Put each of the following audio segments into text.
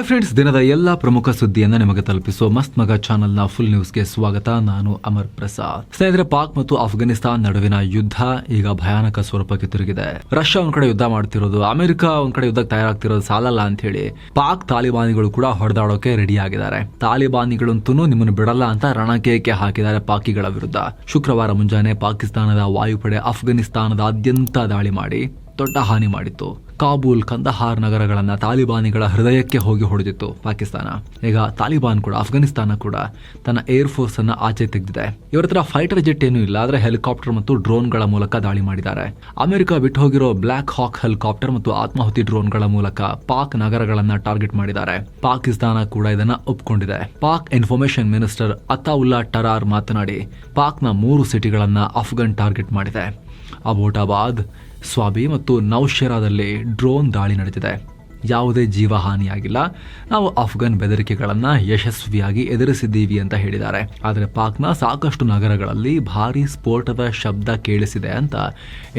Hi friends, ದಿನದ ಎಲ್ಲ ಪ್ರಮುಖ ಸುದ್ದಿಯನ್ನು ನಿಮಗೆ ತಲುಪಿಸುವ ಮಸ್ತ್ ಮಗ ಚಾನೆಲ್ನ ಫುಲ್ ನ್ಯೂಸ್ಗೆ ಸ್ವಾಗತ. ನಾನು ಅಮರ್ ಪ್ರಸಾದ್. ಸ್ನೇಹಿತರೆ, ಪಾಕ್ ಮತ್ತು ಅಫ್ಘಾನಿಸ್ತಾನ್ ನಡುವಿನ ಯುದ್ಧ ಈಗ ಭಯಾನಕ ಸ್ವರೂಪಕ್ಕೆ ತಿರುಗಿದೆ. ರಷ್ಯಾ ಒಂದ್ ಕಡೆ ಯುದ್ಧ ಮಾಡ್ತಿರೋದು, ಅಮೆರಿಕ ಒಂದ್ ಕಡೆ ಯುದ್ಧಕ್ಕೆ ತಯಾರಾಗ್ತಿರೋದು ಸಾಲಲ್ಲ ಅಂತ ಹೇಳಿ ಪಾಕ್ ತಾಲಿಬಾನಿಗಳು ಕೂಡ ಹೊಡೆದಾಡೋಕೆ ರೆಡಿ ಆಗಿದ್ದಾರೆ. ತಾಲಿಬಾನಿಗಳಂತೂ ನಿಮ್ಮನ್ನು ಬಿಡಲ್ಲ ಅಂತ ರಣಕೇಕೆ ಹಾಕಿದ್ದಾರೆ ಪಾಕಿಗಳ ವಿರುದ್ಧ. ಶುಕ್ರವಾರ ಮುಂಜಾನೆ ಪಾಕಿಸ್ತಾನದ ವಾಯುಪಡೆ ಅಫ್ಘಾನಿಸ್ತಾನದಾದ್ಯಂತ ದಾಳಿ ಮಾಡಿ ದೊಡ್ಡ ಹಾನಿ ಮಾಡಿತ್ತು. ಕಾಬೂಲ್, ಕಂದಹಾರ್ ನಗರಗಳನ್ನ ತಾಲಿಬಾನಿಗಳ ಹೃದಯಕ್ಕೆ ಹೋಗಿ ಹೊಡೆದಿತ್ತು ಪಾಕಿಸ್ತಾನ. ಈಗ ತಾಲಿಬಾನ್ ಕೂಡ, ಅಫ್ಘಾನಿಸ್ತಾನ ಕೂಡ ತನ್ನ ಏರ್ ಫೋರ್ಸ್ ಅನ್ನ ಆಚೆ ತೆಗೆದಿದೆ. ಇವರ ಹತ್ರ ಫೈಟರ್ ಜೆಟ್ ಏನೂ ಇಲ್ಲ, ಆದ್ರೆ ಹೆಲಿಕಾಪ್ಟರ್ ಮತ್ತು ಡ್ರೋನ್ಗಳ ಮೂಲಕ ದಾಳಿ ಮಾಡಿದ್ದಾರೆ. ಅಮೆರಿಕ ಬಿಟ್ಟು ಹೋಗಿರೋ ಬ್ಲಾಕ್ ಹಾಕ್ ಹೆಲಿಕಾಪ್ಟರ್ ಮತ್ತು ಆತ್ಮಾಹುತಿ ಡ್ರೋನ್ಗಳ ಮೂಲಕ ಪಾಕ್ ನಗರಗಳನ್ನ ಟಾರ್ಗೆಟ್ ಮಾಡಿದ್ದಾರೆ. ಪಾಕಿಸ್ತಾನ ಕೂಡ ಇದನ್ನ ಒಪ್ಪಿಕೊಂಡಿದೆ. ಪಾಕ್ ಇನ್ಫಾರ್ಮೇಶನ್ ಮಿನಿಸ್ಟರ್ ಅತಾವುಲ್ಲಾ ಟರಾರ್ ಮಾತನಾಡಿ, ಪಾಕ್ನ 3 ಸಿಟಿಗಳನ್ನ ಅಫ್ಘಾನ್ ಟಾರ್ಗೆಟ್ ಮಾಡಿದೆ. ಅಬೋಟಾಬಾದ್, ಸ್ವಾಬಿ ಮತ್ತು ನೌಶೆರಾದಲ್ಲಿ ಡ್ರೋನ್ ದಾಳಿ ನಡೆದಿದೆ. ಯಾವುದೇ ಜೀವಹಾನಿಯಾಗಿಲ್ಲ. ನಾವು ಅಫ್ಘಾನ್ ಬೆದರಿಕೆಗಳನ್ನ ಯಶಸ್ವಿಯಾಗಿ ಎದುರಿಸಿದ್ದೀವಿ ಅಂತ ಹೇಳಿದ್ದಾರೆ. ಆದರೆ ಪಾಕ್ನ ಸಾಕಷ್ಟು ನಗರಗಳಲ್ಲಿ ಭಾರೀ ಸ್ಫೋಟದ ಶಬ್ದ ಕೇಳಿಸಿದೆ ಅಂತ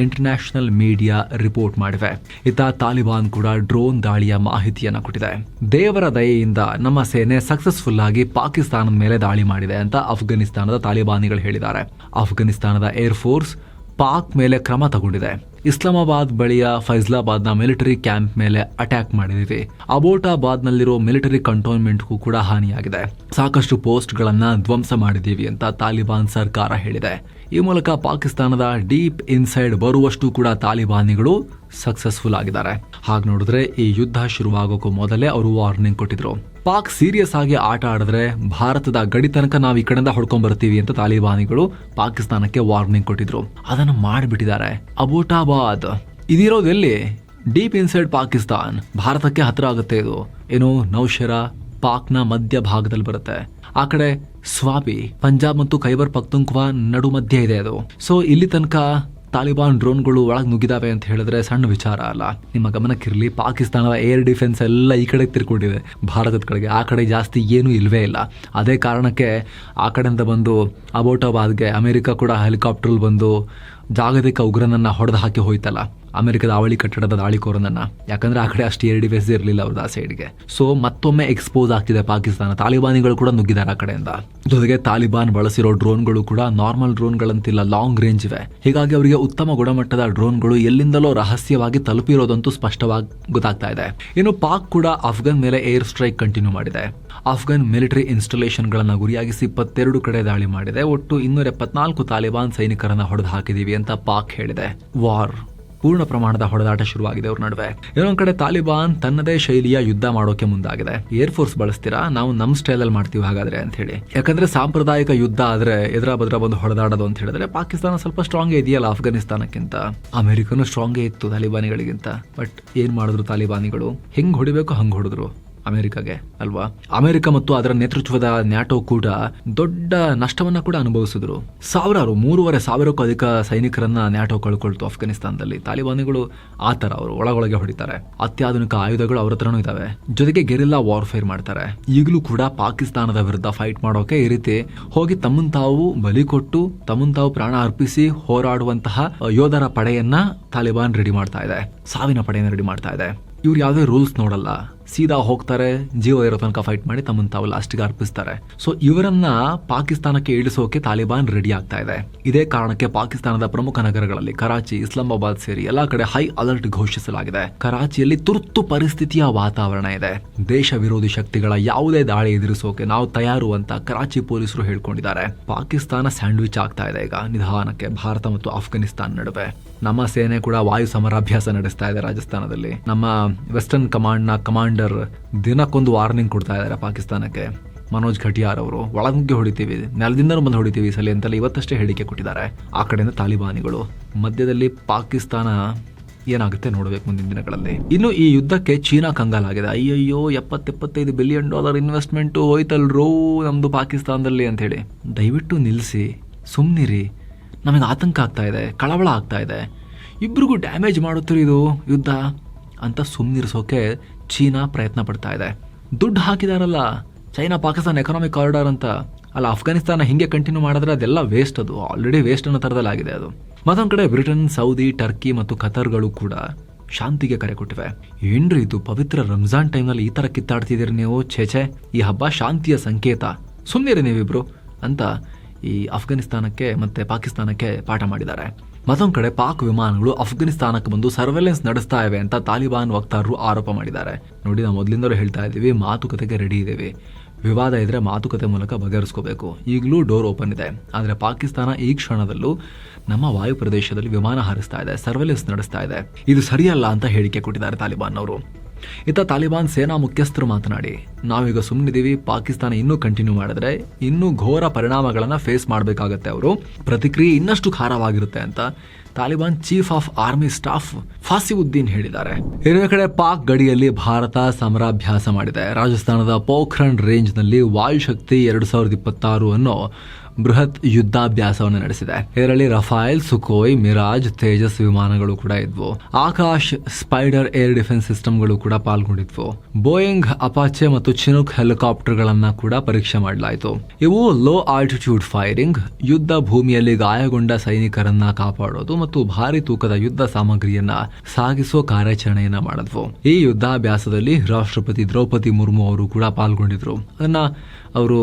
ಇಂಟರ್ನ್ಯಾಷನಲ್ ಮೀಡಿಯಾ ರಿಪೋರ್ಟ್ ಮಾಡಿವೆ. ಇತ್ತ ತಾಲಿಬಾನ್ ಕೂಡ ಡ್ರೋನ್ ದಾಳಿಯ ಮಾಹಿತಿಯನ್ನು ಕೊಟ್ಟಿದೆ. ದೇವರ ದಯೆಯಿಂದ ನಮ್ಮ ಸೇನೆ ಸಕ್ಸಸ್ಫುಲ್ ಆಗಿ ಪಾಕಿಸ್ತಾನದ ಮೇಲೆ ದಾಳಿ ಮಾಡಿದೆ ಅಂತ ಅಫ್ಘಾನಿಸ್ತಾನದ ತಾಲಿಬಾನಿಗಳು ಹೇಳಿದ್ದಾರೆ. ಅಫ್ಘಾನಿಸ್ತಾನದ ಏರ್ ಫೋರ್ಸ್ ಪಾಕ್ ಮೇಲೆ ಕ್ರಮ ತಗೊಂಡಿದೆ. ಇಸ್ಲಾಮಾಬಾದ್ ಬಳಿಯ ಫೈಸಲಾಬಾದ್ನ ಮಿಲಿಟರಿ ಕ್ಯಾಂಪ್ ಮೇಲೆ ಅಟ್ಯಾಕ್ ಮಾಡಿದೀವಿ. ಅಬೋಟಾಬಾದ್ನಲ್ಲಿರೋ ಮಿಲಿಟರಿ ಕಂಟೋನ್ಮೆಂಟ್ಗೂ ಕೂಡ ಹಾನಿಯಾಗಿದೆ. ಸಾಕಷ್ಟು ಪೋಸ್ಟ್ಗಳನ್ನ ಧ್ವಂಸ ಮಾಡಿದೀವಿ ಅಂತ ತಾಲಿಬಾನ್ ಸರ್ಕಾರ ಹೇಳಿದೆ. ಈ ಮೂಲಕ ಪಾಕಿಸ್ತಾನದ ಡೀಪ್ ಇನ್ಸೈಡ್ ಬರುವಷ್ಟು ಕೂಡ ತಾಲಿಬಾನಿಗಳು ಸಕ್ಸಸ್ಫುಲ್ ಆಗಿದ್ದಾರೆ. ಹಾಗೆ ನೋಡಿದ್ರೆ ಈ ಯುದ್ಧ ಶುರುವಾಗೋಕ್ಕೂ ಮೊದಲೇ ಅವರು ವಾರ್ನಿಂಗ್ ಕೊಟ್ಟಿದ್ರು. ಪಾಕ್ ಸೀರಿಯಸ್ ಆಗಿ ಆಟ ಆಡಿದ್ರೆ ಭಾರತದ ಗಡಿ ತನಕ ನಾವು ಈ ಕಡೆಯಿಂದ ಹೊಡ್ಕೊಂಡ್ ಬರ್ತೀವಿ ಅಂತ ತಾಲಿಬಾನಿಗಳು ಪಾಕಿಸ್ತಾನಕ್ಕೆ ವಾರ್ನಿಂಗ್ ಕೊಟ್ಟಿದ್ರು. ಅದನ್ನು ಮಾಡಿಬಿಟ್ಟಿದ್ದಾರೆ. ಅಬೋಟಾಬಾದ್ ಇದಿರೋದು ಎಲ್ಲಿ? ಡೀಪ್ ಇನ್ಸೈಡ್ ಪಾಕಿಸ್ತಾನ್, ಭಾರತಕ್ಕೆ ಹತ್ರ ಆಗುತ್ತೆ. ಇದು ಏನು ನೌಶೆರಾ ಪಾಕ್ನ ಮಧ್ಯ ಭಾಗದಲ್ಲಿ ಬರುತ್ತೆ. ಆ ಕಡೆ ಸ್ವಾಬಿ ಪಂಜಾಬ್ ಮತ್ತು ಖೈಬರ್ ಪಖ್ತೂನ್ಖ್ವಾ ನಡು ಮಧ್ಯ ಇದೆ ಅದು. ಸೊ ಇಲ್ಲಿ ತನಕ ತಾಲಿಬಾನ್ ಡ್ರೋನ್ಗಳು ಒಳಗೆ ನುಗ್ಗಿದಾವೆ ಅಂತ ಹೇಳಿದ್ರೆ ಸಣ್ಣ ವಿಚಾರ ಅಲ್ಲ. ನಿಮ್ಮ ಗಮನಕ್ಕಿರಲಿ, ಪಾಕಿಸ್ತಾನದ ಏರ್ ಡಿಫೆನ್ಸ್ ಎಲ್ಲ ಈ ಕಡೆ ತಿರ್ಕೊಂಡಿದೆ, ಭಾರತದ ಕಡೆಗೆ. ಆ ಕಡೆ ಜಾಸ್ತಿ ಏನೂ ಇಲ್ವೇ ಇಲ್ಲ. ಅದೇ ಕಾರಣಕ್ಕೆ ಆ ಕಡೆಯಿಂದ ಬಂದು ಅಬೋಟಾಬಾದ್ಗೆ ಅಮೆರಿಕ ಕೂಡ ಹೆಲಿಕಾಪ್ಟರ್ ಬಂದು ಜಾಗತಿಕ ಉಗ್ರನನ್ನ ಹೊಡೆದು ಹಾಕಿ ಹೋಯ್ತಲ್ಲ, ಅಮೆರಿಕದ ಅವಳಿ ಕಟ್ಟಡದ ದಾಳಿಕೋರನನ್ನ. ಯಾಕಂದ್ರೆ ಆ ಕಡೆ ಅಷ್ಟು ಏರ್ ಡಿಫೆನ್ಸ್ ಇರಲಿಲ್ಲ ಅವ್ರದ್ದು ಆ ಸೈಡ್ಗೆ. ಸೊ ಮತ್ತೊಮ್ಮೆ ಎಕ್ಸ್ಪೋಸ್ ಆಗ್ತಿದೆ ಪಾಕಿಸ್ತಾನ. ತಾಲಿಬಾನಿಗಳು ಕೂಡ ನುಗ್ಗಿದ್ದಾರೆ ಆ ಕಡೆಯಿಂದ. ಜೊತೆಗೆ ತಾಲಿಬಾನ್ ಬಳಸಿರೋ ಡ್ರೋನ್ಗಳು ಕೂಡ ನಾರ್ಮಲ್ ಡ್ರೋನ್ಗಳಂತಿಲ್ಲ, ಲಾಂಗ್ ರೇಂಜ್ ಇವೆ. ಹೀಗಾಗಿ ಅವರಿಗೆ ಉತ್ತಮ ಗುಣಮಟ್ಟದ ಡ್ರೋನ್ಗಳು ಎಲ್ಲಿಂದಲೋ ರಹಸ್ಯವಾಗಿ ತಲುಪಿರೋದಂತೂ ಸ್ಪಷ್ಟವಾಗಿ ಗೊತ್ತಾಗ್ತಾ ಇದೆ. ಇನ್ನು ಪಾಕ್ ಕೂಡ ಅಫ್ಘಾನ್ ಮೇಲೆ ಏರ್ ಸ್ಟ್ರೈಕ್ ಕಂಟಿನ್ಯೂ ಮಾಡಿದೆ. ಅಫ್ಘಾನ್ ಮಿಲಿಟರಿ ಇನ್ಸ್ಟಾಲೇಷನ್ ಗಳನ್ನ ಗುರಿಯಾಗಿಸಿ 22 ಕಡೆ ದಾಳಿ ಮಾಡಿದೆ. ಒಟ್ಟು 274 ತಾಲಿಬಾನ್ ಸೈನಿಕರನ್ನ ಹೊಡೆದು ಹಾಕಿದೀವಿ ಅಂತ ಪಾಕ್ ಹೇಳಿದೆ. ವಾರ್ ಪೂರ್ಣ ಪ್ರಮಾಣದ ಹೊಡೆದಾಟ ಶುರುವಾಗಿದೆ ಅವ್ರ ನಡುವೆ. ಇನ್ನೊಂದ್ ಕಡೆ ತಾಲಿಬಾನ್ ತನ್ನದೇ ಶೈಲಿಯ ಯುದ್ಧ ಮಾಡೋಕೆ ಮುಂದಾಗಿದೆ. ಏರ್ ಫೋರ್ಸ್ ಬಳಸ್ತೀರಾ, ನಾವು ನಮ್ ಸ್ಟೈಲ್ ಅಲ್ಲಿ ಮಾಡ್ತೀವಿ ಹಾಗಾದ್ರೆ ಅಂತ ಹೇಳಿ. ಯಾಕಂದ್ರೆ ಸಾಂಪ್ರದಾಯಿಕ ಯುದ್ಧ ಆದ್ರೆ ಎದುರ ಬದ್ರ ಬಂದು ಹೊಡೆದಾಡೋದು ಅಂತ ಹೇಳಿದ್ರೆ ಪಾಕಿಸ್ತಾನ ಸ್ವಲ್ಪ ಸ್ಟ್ರಾಂಗ್ ಇದೆಯಲ್ಲ ಅಫ್ಘಾನಿಸ್ತಾನಕ್ಕಿಂತ. ಅಮೆರಿಕನು ಸ್ಟ್ರಾಂಗೇ ಇತ್ತು ತಾಲಿಬಾನಿಗಳಿಗಿಂತ. ಬಟ್ ಏನ್ ಮಾಡಿದ್ರು ತಾಲಿಬಾನಿಗಳು? ಹೆಂಗ್ ಹೊಡಿಬೇಕು ಹಂಗ್ ಹೊಡೆದ್ರು ಅಮೆರಿಕಾಗೆ ಅಲ್ವಾ. ಅಮೆರಿಕ ಮತ್ತು ಅದರ ನೇತೃತ್ವದ ನ್ಯಾಟೋ ಕೂಡ ದೊಡ್ಡ ನಷ್ಟವನ್ನ ಕೂಡ ಅನುಭವಿಸಿದ್ರು. 3,500ಕ್ಕೂ ಅಧಿಕ ಸೈನಿಕರನ್ನ ನ್ಯಾಟೋ ಕಳ್ಕೊಳ್ತು ಅಫ್ಘಾನಿಸ್ತಾನದಲ್ಲಿ. ತಾಲಿಬಾನಿಗಳು ಆತರ ಅವರು ಒಳಗೊಳಗೆ ಹೊಡಿತಾರೆ. ಅತ್ಯಾಧುನಿಕ ಆಯುಧಗಳು ಅವ್ರ ಹತ್ರನೂ ಇದಾವೆ. ಜೊತೆಗೆ ಗೆರಿಲ್ಲಾ ವಾರ್ಫೇರ್ ಮಾಡ್ತಾರೆ. ಈಗಲೂ ಕೂಡ ಪಾಕಿಸ್ತಾನದ ವಿರುದ್ಧ ಫೈಟ್ ಮಾಡೋಕೆ ಈ ರೀತಿ ಹೋಗಿ ತಮ್ಮನ್ ತಾವು ಬಲಿ ಕೊಟ್ಟು ತಮ್ಮನ್ ತಾವು ಪ್ರಾಣ ಅರ್ಪಿಸಿ ಹೋರಾಡುವಂತಹ ಯೋಧರ ಪಡೆಯನ್ನ ತಾಲಿಬಾನ್ ರೆಡಿ ಮಾಡ್ತಾ ಇದೆ. ಸಾವಿನ ಪಡೆಯನ್ನ ರೆಡಿ ಮಾಡ್ತಾ ಇದೆ. ಇವ್ರು ಯಾವುದೇ ರೂಲ್ಸ್ ನೋಡಲ್ಲ, ಸೀದಾ ಹೋಗ್ತಾರೆ, ಜೀವ ಇರೋ ತನಕ ಫೈಟ್ ಮಾಡಿ ತಮ್ಮನ್ನು ತಾವು ಲಾಸ್ಟಿಗೆ ಅರ್ಪಿಸ್ತಾರೆ. ಸೊ ಇವರನ್ನ ಪಾಕಿಸ್ತಾನಕ್ಕೆ ಇಳಿಸೋಕೆ ತಾಲಿಬಾನ್ ರೆಡಿ ಆಗ್ತಾ ಇದೆ. ಇದೇ ಕಾರಣಕ್ಕೆ ಪಾಕಿಸ್ತಾನದ ಪ್ರಮುಖ ನಗರಗಳಲ್ಲಿ ಕರಾಚಿ, ಇಸ್ಲಾಮಾಬಾದ್ ಸೇರಿ ಎಲ್ಲಾ ಕಡೆ ಹೈ ಅಲರ್ಟ್ ಘೋಷಿಸಲಾಗಿದೆ. ಕರಾಚಿಯಲ್ಲಿ ತುರ್ತು ಪರಿಸ್ಥಿತಿಯ ವಾತಾವರಣ ಇದೆ. ದೇಶ ವಿರೋಧಿ ಶಕ್ತಿಗಳ ಯಾವುದೇ ದಾಳಿ ಎದುರಿಸೋಕೆ ನಾವು ತಯಾರು ಅಂತ ಕರಾಚಿ ಪೊಲೀಸರು ಹೇಳ್ಕೊಂಡಿದ್ದಾರೆ. ಪಾಕಿಸ್ತಾನ ಸ್ಯಾಂಡ್ವಿಚ್ ಆಗ್ತಾ ಇದೆ ಈಗ ನಿಧಾನಕ್ಕೆ ಭಾರತ ಮತ್ತು ಅಫ್ಘಾನಿಸ್ತಾನ ನಡುವೆ. ನಮ್ಮ ಸೇನೆ ಕೂಡ ವಾಯು ಸಮರಾಭ್ಯಾಸ ನಡೆಸ್ತಾ ಇದೆ ರಾಜಸ್ಥಾನದಲ್ಲಿ. ನಮ್ಮ ವೆಸ್ಟರ್ನ್ ಕಮಾಂಡ್ ನ ಕಮಾಂಡರ್ ದಿನಕ್ಕೊಂದು ವಾರ್ನಿಂಗ್ ಕೊಡ್ತಾ ಇದ್ದಾರೆ ಪಾಕಿಸ್ತಾನಕ್ಕೆ. ಮನೋಜ್ ಘಟಿಯಾರ್ ಅವರು ಒಳನುಗ್ಗಿ ಹೊಡಿತೀವಿ, ನೆಲದಿಂದನೂ ಬಂದು ಹೊಡಿತೀವಿ ಈ ಸಲ ಅಂತೆಲ್ಲ ಇವತ್ತಷ್ಟೇ ಹೇಳಿಕೆ ಕೊಟ್ಟಿದ್ದಾರೆ ಆ ಕಡೆಯಿಂದ ತಾಲಿಬಾನಿಗಳು. ಮಧ್ಯದಲ್ಲಿ ಪಾಕಿಸ್ತಾನ ಏನಾಗುತ್ತೆ ನೋಡಬೇಕು ಮುಂದಿನ ದಿನಗಳಲ್ಲಿ. ಇನ್ನು ಈ ಯುದ್ಧಕ್ಕೆ ಚೀನಾ ಕಂಗಾಲಾಗಿದೆ. ಅಯ್ಯಯ್ಯೋ, $70-75 ಬಿಲಿಯನ್ ಇನ್ವೆಸ್ಟ್ಮೆಂಟ್ ಹೋಯ್ತಲ್ರೋ ನಮ್ದು ಪಾಕಿಸ್ತಾನದಲ್ಲಿ ಅಂತ ಹೇಳಿ. ದಯವಿಟ್ಟು ನಿಲ್ಲಿಸಿ, ಸುಮ್ನಿರಿ. ನಮಗೆ ಆತಂಕ ಆಗ್ತಾ ಇದೆ, ಕಳವಳ ಆಗ್ತಾ ಇದೆ. ಇಬ್ರಿಗೂ ಡ್ಯಾಮೇಜ್ ಮಾಡುತ್ತೀರಿ ಇದು ಯುದ್ಧ ಅಂತ ಸುಮ್ಮನಿರಿಸೋಕೆ ಚೀನಾ ಪ್ರಯತ್ನ ಪಡ್ತಾ ಇದೆ. ದುಡ್ಡು ಹಾಕಿದಾರಲ್ಲ ಚೈನಾ ಪಾಕಿಸ್ತಾನ ಎಕನಾಮಿಕ್ ಕಾರಿಡಾರ್ ಅಂತ. ಅಲ್ಲ, ಅಫ್ಘಾನಿಸ್ತಾನ ಹಿಂಗೆ ಕಂಟಿನ್ಯೂ ಮಾಡಿದ್ರೆ ಅದೆಲ್ಲ ವೇಸ್ಟ್. ಅದು ಆಲ್ರೆಡಿ ವೇಸ್ಟ್ ಅನ್ನೋ ಥರದಲ್ಲಿ ಆಗಿದೆ ಅದು. ಮತ್ತೊಂದು ಕಡೆ ಬ್ರಿಟನ್, ಸೌದಿ, ಟರ್ಕಿ ಮತ್ತು ಖತರ್ಗಳು ಕೂಡ ಶಾಂತಿಗೆ ಕರೆ ಕೊಟ್ಟಿವೆ. ಏನ್ರಿ ಇದು, ಪವಿತ್ರ ರಂಜಾನ್ ಟೈಮ್ನಲ್ಲಿ ಈ ತರ ಕಿತ್ತಾಡ್ತಿದ್ದೀರಿ ನೀವು, ಛೇಛೆ, ಈ ಹಬ್ಬ ಶಾಂತಿಯ ಸಂಕೇತ, ಸುಮ್ಮನಿರಿ ನೀವಿಬ್ರು ಅಂತ ಈ ಅಫ್ಘಾನಿಸ್ತಾನಕ್ಕೆ ಮತ್ತೆ ಪಾಕಿಸ್ತಾನಕ್ಕೆ ಪಾಠ ಮಾಡಿದ್ದಾರೆ. ಮತ್ತೊಂದು ಕಡೆ ಪಾಕ್ ವಿಮಾನಗಳು ಅಫ್ಘಾನಿಸ್ತಾನಕ್ಕೆ ಬಂದು ಸರ್ವೆಲೆನ್ಸ್ ನಡೆಸ್ತಾ ಇವೆ ಅಂತ ತಾಲಿಬಾನ್ ವಕ್ತಾರರು ಆರೋಪ ಮಾಡಿದ್ದಾರೆ. ನೋಡಿ, ನಾವು ಮೊದಲಿಂದಲೂ ಹೇಳ್ತಾ ಇದ್ದೀವಿ, ಮಾತುಕತೆಗೆ ರೆಡಿ ಇದ್ದೀವಿ, ವಿವಾದ ಇದ್ರೆ ಮಾತುಕತೆ ಮೂಲಕ ಬಗೆಹರಿಸ್ಕೋಬೇಕು. ಈಗಲೂ ಡೋರ್ ಓಪನ್ ಇದೆ. ಆದರೆ ಪಾಕಿಸ್ತಾನ ಈ ಕ್ಷಣದಲ್ಲೂ ನಮ್ಮ ವಾಯು ಪ್ರದೇಶದಲ್ಲಿ ವಿಮಾನ ಹಾರಿಸ್ತಾ ಇದೆ, ಸರ್ವೆಲೆನ್ಸ್ ನಡೆಸ್ತಾ ಇದೆ, ಇದು ಸರಿಯಲ್ಲ ಅಂತ ಹೇಳಿಕೆ ಕೊಟ್ಟಿದ್ದಾರೆ ತಾಲಿಬಾನ್ ಅವರು. ಇತ್ತ ತಾಲಿಬಾನ್ ಸೇನಾ ಮುಖ್ಯಸ್ಥರು ಮಾತನಾಡಿ, ನಾವೀಗ ಸುಮ್ಮನಿದ್ದೀವಿ, ಪಾಕಿಸ್ತಾನ ಇನ್ನೂ ಕಂಟಿನ್ಯೂ ಮಾಡಿದ್ರೆ ಇನ್ನೂ ಘೋರ ಪರಿಣಾಮಗಳನ್ನ ಫೇಸ್ ಮಾಡಬೇಕಾಗತ್ತೆ, ಅವರು ಪ್ರತಿಕ್ರಿಯೆ ಇನ್ನಷ್ಟು ಖಾರವಾಗಿರುತ್ತೆ ಅಂತ Taliban chief of army staff Fasihuddin ಹೇಳಿದ್ದಾರೆ. ಇನ್ನೊಂದು ಕಡೆ ಪಾಕ್ ಗಡಿಯಲ್ಲಿ ಭಾರತ ಸಮರಾಭ್ಯಾಸ ಮಾಡಿದೆ. ರಾಜಸ್ಥಾನದ ಪೋಖ್ರಣ್ ರೇಂಜ್ನಲ್ಲಿ ವಾಯುಶಕ್ತಿ 2026 ಅನ್ನೋ ಬೃಹತ್ ಯುದ್ಧಾಭ್ಯಾಸವನ್ನು ನಡೆಸಿದೆ. ಇದರಲ್ಲಿ ರಫಾಯಲ್, ಸುಖೋಯ್, ಮಿರಾಜ್, ತೇಜಸ್ ವಿಮಾನಗಳು ಕೂಡ ಇದ್ವು. ಆಕಾಶ್ ಸ್ಪೈಡರ್ ಏರ್ ಡಿಫೆನ್ಸ್ ಸಿಸ್ಟಮ್ಗಳು ಕೂಡ ಪಾಲ್ಗೊಂಡಿದ್ವು. ಬೋಯಿಂಗ್, ಅಪಾಚೆ ಮತ್ತು ಚಿನುಕ್ ಹೆಲಿಕಾಪ್ಟರ್ಗಳನ್ನ ಕೂಡ ಪರೀಕ್ಷೆ ಮಾಡಲಾಯಿತು. ಇವು ಲೋ ಆಲ್ಟಿಟ್ಯೂಡ್ ಫೈರಿಂಗ್, ಯುದ್ಧ ಭೂಮಿಯಲ್ಲಿ ಗಾಯಗೊಂಡ ಸೈನಿಕರನ್ನ ಕಾಪಾಡೋದು ಮತ್ತು ಭಾರಿ ತೂಕದ ಯುದ್ಧ ಸಾಮಗ್ರಿಯನ್ನ ಸಾಗಿಸುವ ಕಾರ್ಯಾಚರಣೆಯನ್ನ ಮಾಡಿದ್ವು. ಈ ಯುದ್ಧಾಭ್ಯಾಸದಲ್ಲಿ ರಾಷ್ಟ್ರಪತಿ ದ್ರೌಪದಿ ಮುರ್ಮು ಅವರು ಕೂಡ ಪಾಲ್ಗೊಂಡಿದ್ರು. ಅದನ್ನ ಅವರು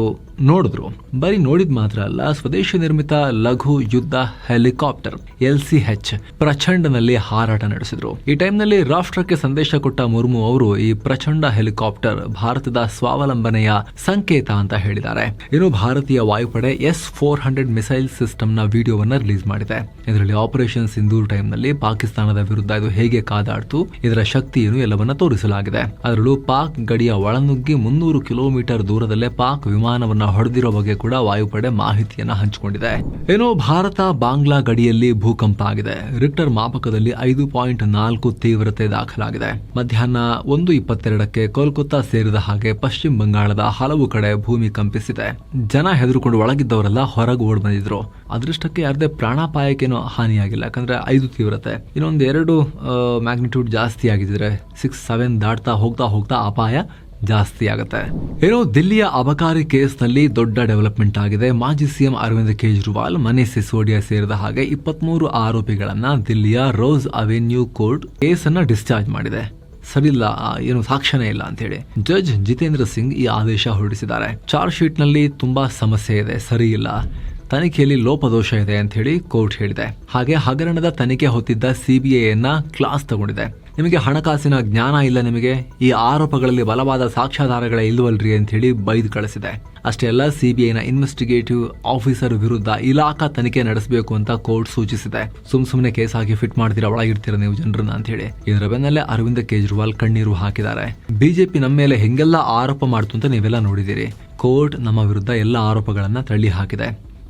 ನೋಡಿದ್ರು. ಬರೀ ನೋಡಿದ್ ಮಾತ್ರ ಅಲ್ಲ, ಸ್ವದೇಶಿ ನಿರ್ಮಿತ ಲಘು ಯುದ್ಧ ಹೆಲಿಕಾಪ್ಟರ್ LCH ಪ್ರಚಂಡನಲ್ಲಿ ಹಾರಾಟ ನಡೆಸಿದ್ರು. ಈ ಟೈಮ್ನಲ್ಲಿ ರಾಷ್ಟ್ರಕ್ಕೆ ಸಂದೇಶ ಕೊಟ್ಟ ಮುರ್ಮು ಅವರು ಈ ಪ್ರಚಂಡ ಹೆಲಿಕಾಪ್ಟರ್ ಭಾರತದ ಸ್ವಾವಲಂಬನೆಯ ಸಂಕೇತ ಅಂತ ಹೇಳಿದ್ದಾರೆ. ಇನ್ನು ಭಾರತೀಯ ವಾಯುಪಡೆ S-400 ಮಿಸೈಲ್ ಸಿಸ್ಟಮ್ ನ ವಿಡಿಯೋವನ್ನ ರಿಲೀಸ್ ಮಾಡಿದೆ. ಇದರಲ್ಲಿ ಆಪರೇಷನ್ ಸಿಂಧೂರ್ ಟೈಮ್ನಲ್ಲಿ ಪಾಕಿಸ್ತಾನದ ವಿರುದ್ಧ ಇದು ಹೇಗೆ ಕಾದಾಡ್ತು, ಇದರ ಶಕ್ತಿಯನ್ನು ಎಲ್ಲವನ್ನ ತೋರಿಸಲಾಗಿದೆ. ಅದರಲ್ಲೂ ಪಾಕ್ ಗಡಿಯ ಒಳನುಗ್ಗಿ 300 ಕಿಲೋಮೀಟರ್ ದೂರದಲ್ಲೇ ಪಾಕ್ ವಿಮಾನವನ್ನ ಹೊಡೆದಿರೋ ಬಗ್ಗೆ ಕೂಡ ವಾಯುಪಡೆ ಮಾಹಿತಿಯನ್ನ ಹಂಚಿಕೊಂಡಿದೆ. ಏನೋ ಭಾರತ ಬಾಂಗ್ಲಾ ಗಡಿಯಲ್ಲಿ ಭೂಕಂಪ ಆಗಿದೆ. ರಿಕ್ಟರ್ ಮಾಪಕದಲ್ಲಿ 5.4 ತೀವ್ರತೆ ದಾಖಲಾಗಿದೆ. ಮಧ್ಯಾಹ್ನ 1:22ಕ್ಕೆ ಕೋಲ್ಕತ್ತಾ ಸೇರಿದ ಹಾಗೆ ಪಶ್ಚಿಮ ಬಂಗಾಳದ ಹಲವು ಕಡೆ ಭೂಮಿ ಕಂಪಿಸಿದೆ. ಜನ ಹೆದರುಕೊಂಡು ಒಳಗಿದ್ದವರೆಲ್ಲ ಹೊರಗೆ ಓಡ್ ಬಂದಿದ್ರು. ಅದೃಷ್ಟಕ್ಕೆ ಯಾರದೇ ಪ್ರಾಣಾಪಾಯಕ್ಕೇನೋ ಹಾನಿಯಾಗಿಲ್ಲ, ಯಾಕಂದ್ರೆ 5 ತೀವ್ರತೆ, ಇನ್ನೊಂದು 2 ಮ್ಯಾಗ್ನಿಟ್ಯೂಡ್ ಜಾಸ್ತಿ ಆಗಿದ್ರೆ 6-7 ದಾಟ್ತಾ ಹೋಗ್ತಾ ಅಪಾಯ ಜಾಸ್ತಿ ಆಗುತ್ತೆ. ಏನೋ ದಿಲ್ಲಿಯ ಅಬಕಾರಿ ಕೇಸ್ನಲ್ಲಿ ದೊಡ್ಡ ಡೆವಲಪ್ಮೆಂಟ್ ಆಗಿದೆ. ಮಾಜಿ ಸಿಎಂ ಅರವಿಂದ್ ಕೇಜ್ರಿವಾಲ್, ಮನೀಶ್ ಸಿಸೋಡಿಯಾ ಸೇರಿದ ಹಾಗೆ 23 ಆರೋಪಿಗಳನ್ನ ದಿಲ್ಲಿಯ ರೋಸ್ ಅವೆನ್ಯೂ ಕೋರ್ಟ್ ಕೇಸನ್ನ ಡಿಸ್ಚಾರ್ಜ್ ಮಾಡಿದೆ. ಸರಿಯಿಲ್ಲ, ಏನು ಸಾಕ್ಷ್ಯನೇ ಇಲ್ಲ ಅಂತ ಹೇಳಿ ಜಡ್ಜ್ ಜಿತೇಂದ್ರ ಸಿಂಗ್ ಈ ಆದೇಶ ಹೊರಡಿಸಿದ್ದಾರೆ. ಚಾರ್ಜ್ ಶೀಟ್ ನಲ್ಲಿ ತುಂಬಾ ಸಮಸ್ಯೆ ಇದೆ, ಸರಿ ಇಲ್ಲ, ತನಿಖೆಯಲ್ಲಿ ಲೋಪದೋಷ ಇದೆ ಅಂತ ಹೇಳಿ ಕೋರ್ಟ್ ಹೇಳಿದೆ. ಹಾಗೆ ಹಗರಣದ ತನಿಖೆ ಹೊತ್ತಿದ್ದ CBIಯನ್ನ ಕ್ಲಾಸ್ ತಗೊಂಡಿದೆ. ನಿಮಗೆ ಹಣಕಾಸಿನ ಜ್ಞಾನ ಇಲ್ಲ, ನಿಮಗೆ ಈ ಆರೋಪಗಳಲ್ಲಿ ಬಲವಾದ ಸಾಕ್ಷ್ಯಾಧಾರಗಳೇ ಇಲ್ವಲ್ರಿ ಅಂತ ಹೇಳಿ ಬೈದು ಕಳಿಸಿದೆ. ಅಷ್ಟೇ ಅಲ್ಲ, CBIನ ಇನ್ವೆಸ್ಟಿಗೇಟಿವ್ ಆಫೀಸರ್ ವಿರುದ್ಧ ಇಲಾಖಾ ತನಿಖೆ ನಡೆಸಬೇಕು ಅಂತ ಕೋರ್ಟ್ ಸೂಚಿಸಿದೆ. ಸುಮ್ನೆ ಕೇಸ್ ಹಾಕಿ ಫಿಟ್ ಮಾಡ್ತೀರಾ, ಒಳಗಿರ್ತೀರಾ ನೀವು ಜನರನ್ನ ಅಂತ ಹೇಳಿ. ಇದರ ಬೆನ್ನಲ್ಲೇ ಅರವಿಂದ್ ಕೇಜ್ರಿವಾಲ್ ಕಣ್ಣೀರು ಹಾಕಿದ್ದಾರೆ. ಬಿಜೆಪಿ ನಮ್ಮ ಮೇಲೆ ಹೆಂಗೆಲ್ಲ ಆರೋಪ ಮಾಡ್ತು ಅಂತ ನೀವೆಲ್ಲ ನೋಡಿದಿರಿ. ಕೋರ್ಟ್ ನಮ್ಮ ವಿರುದ್ಧ ಎಲ್ಲ ಆರೋಪಗಳನ್ನ ತಳ್ಳಿ ಹಾಕಿದೆ.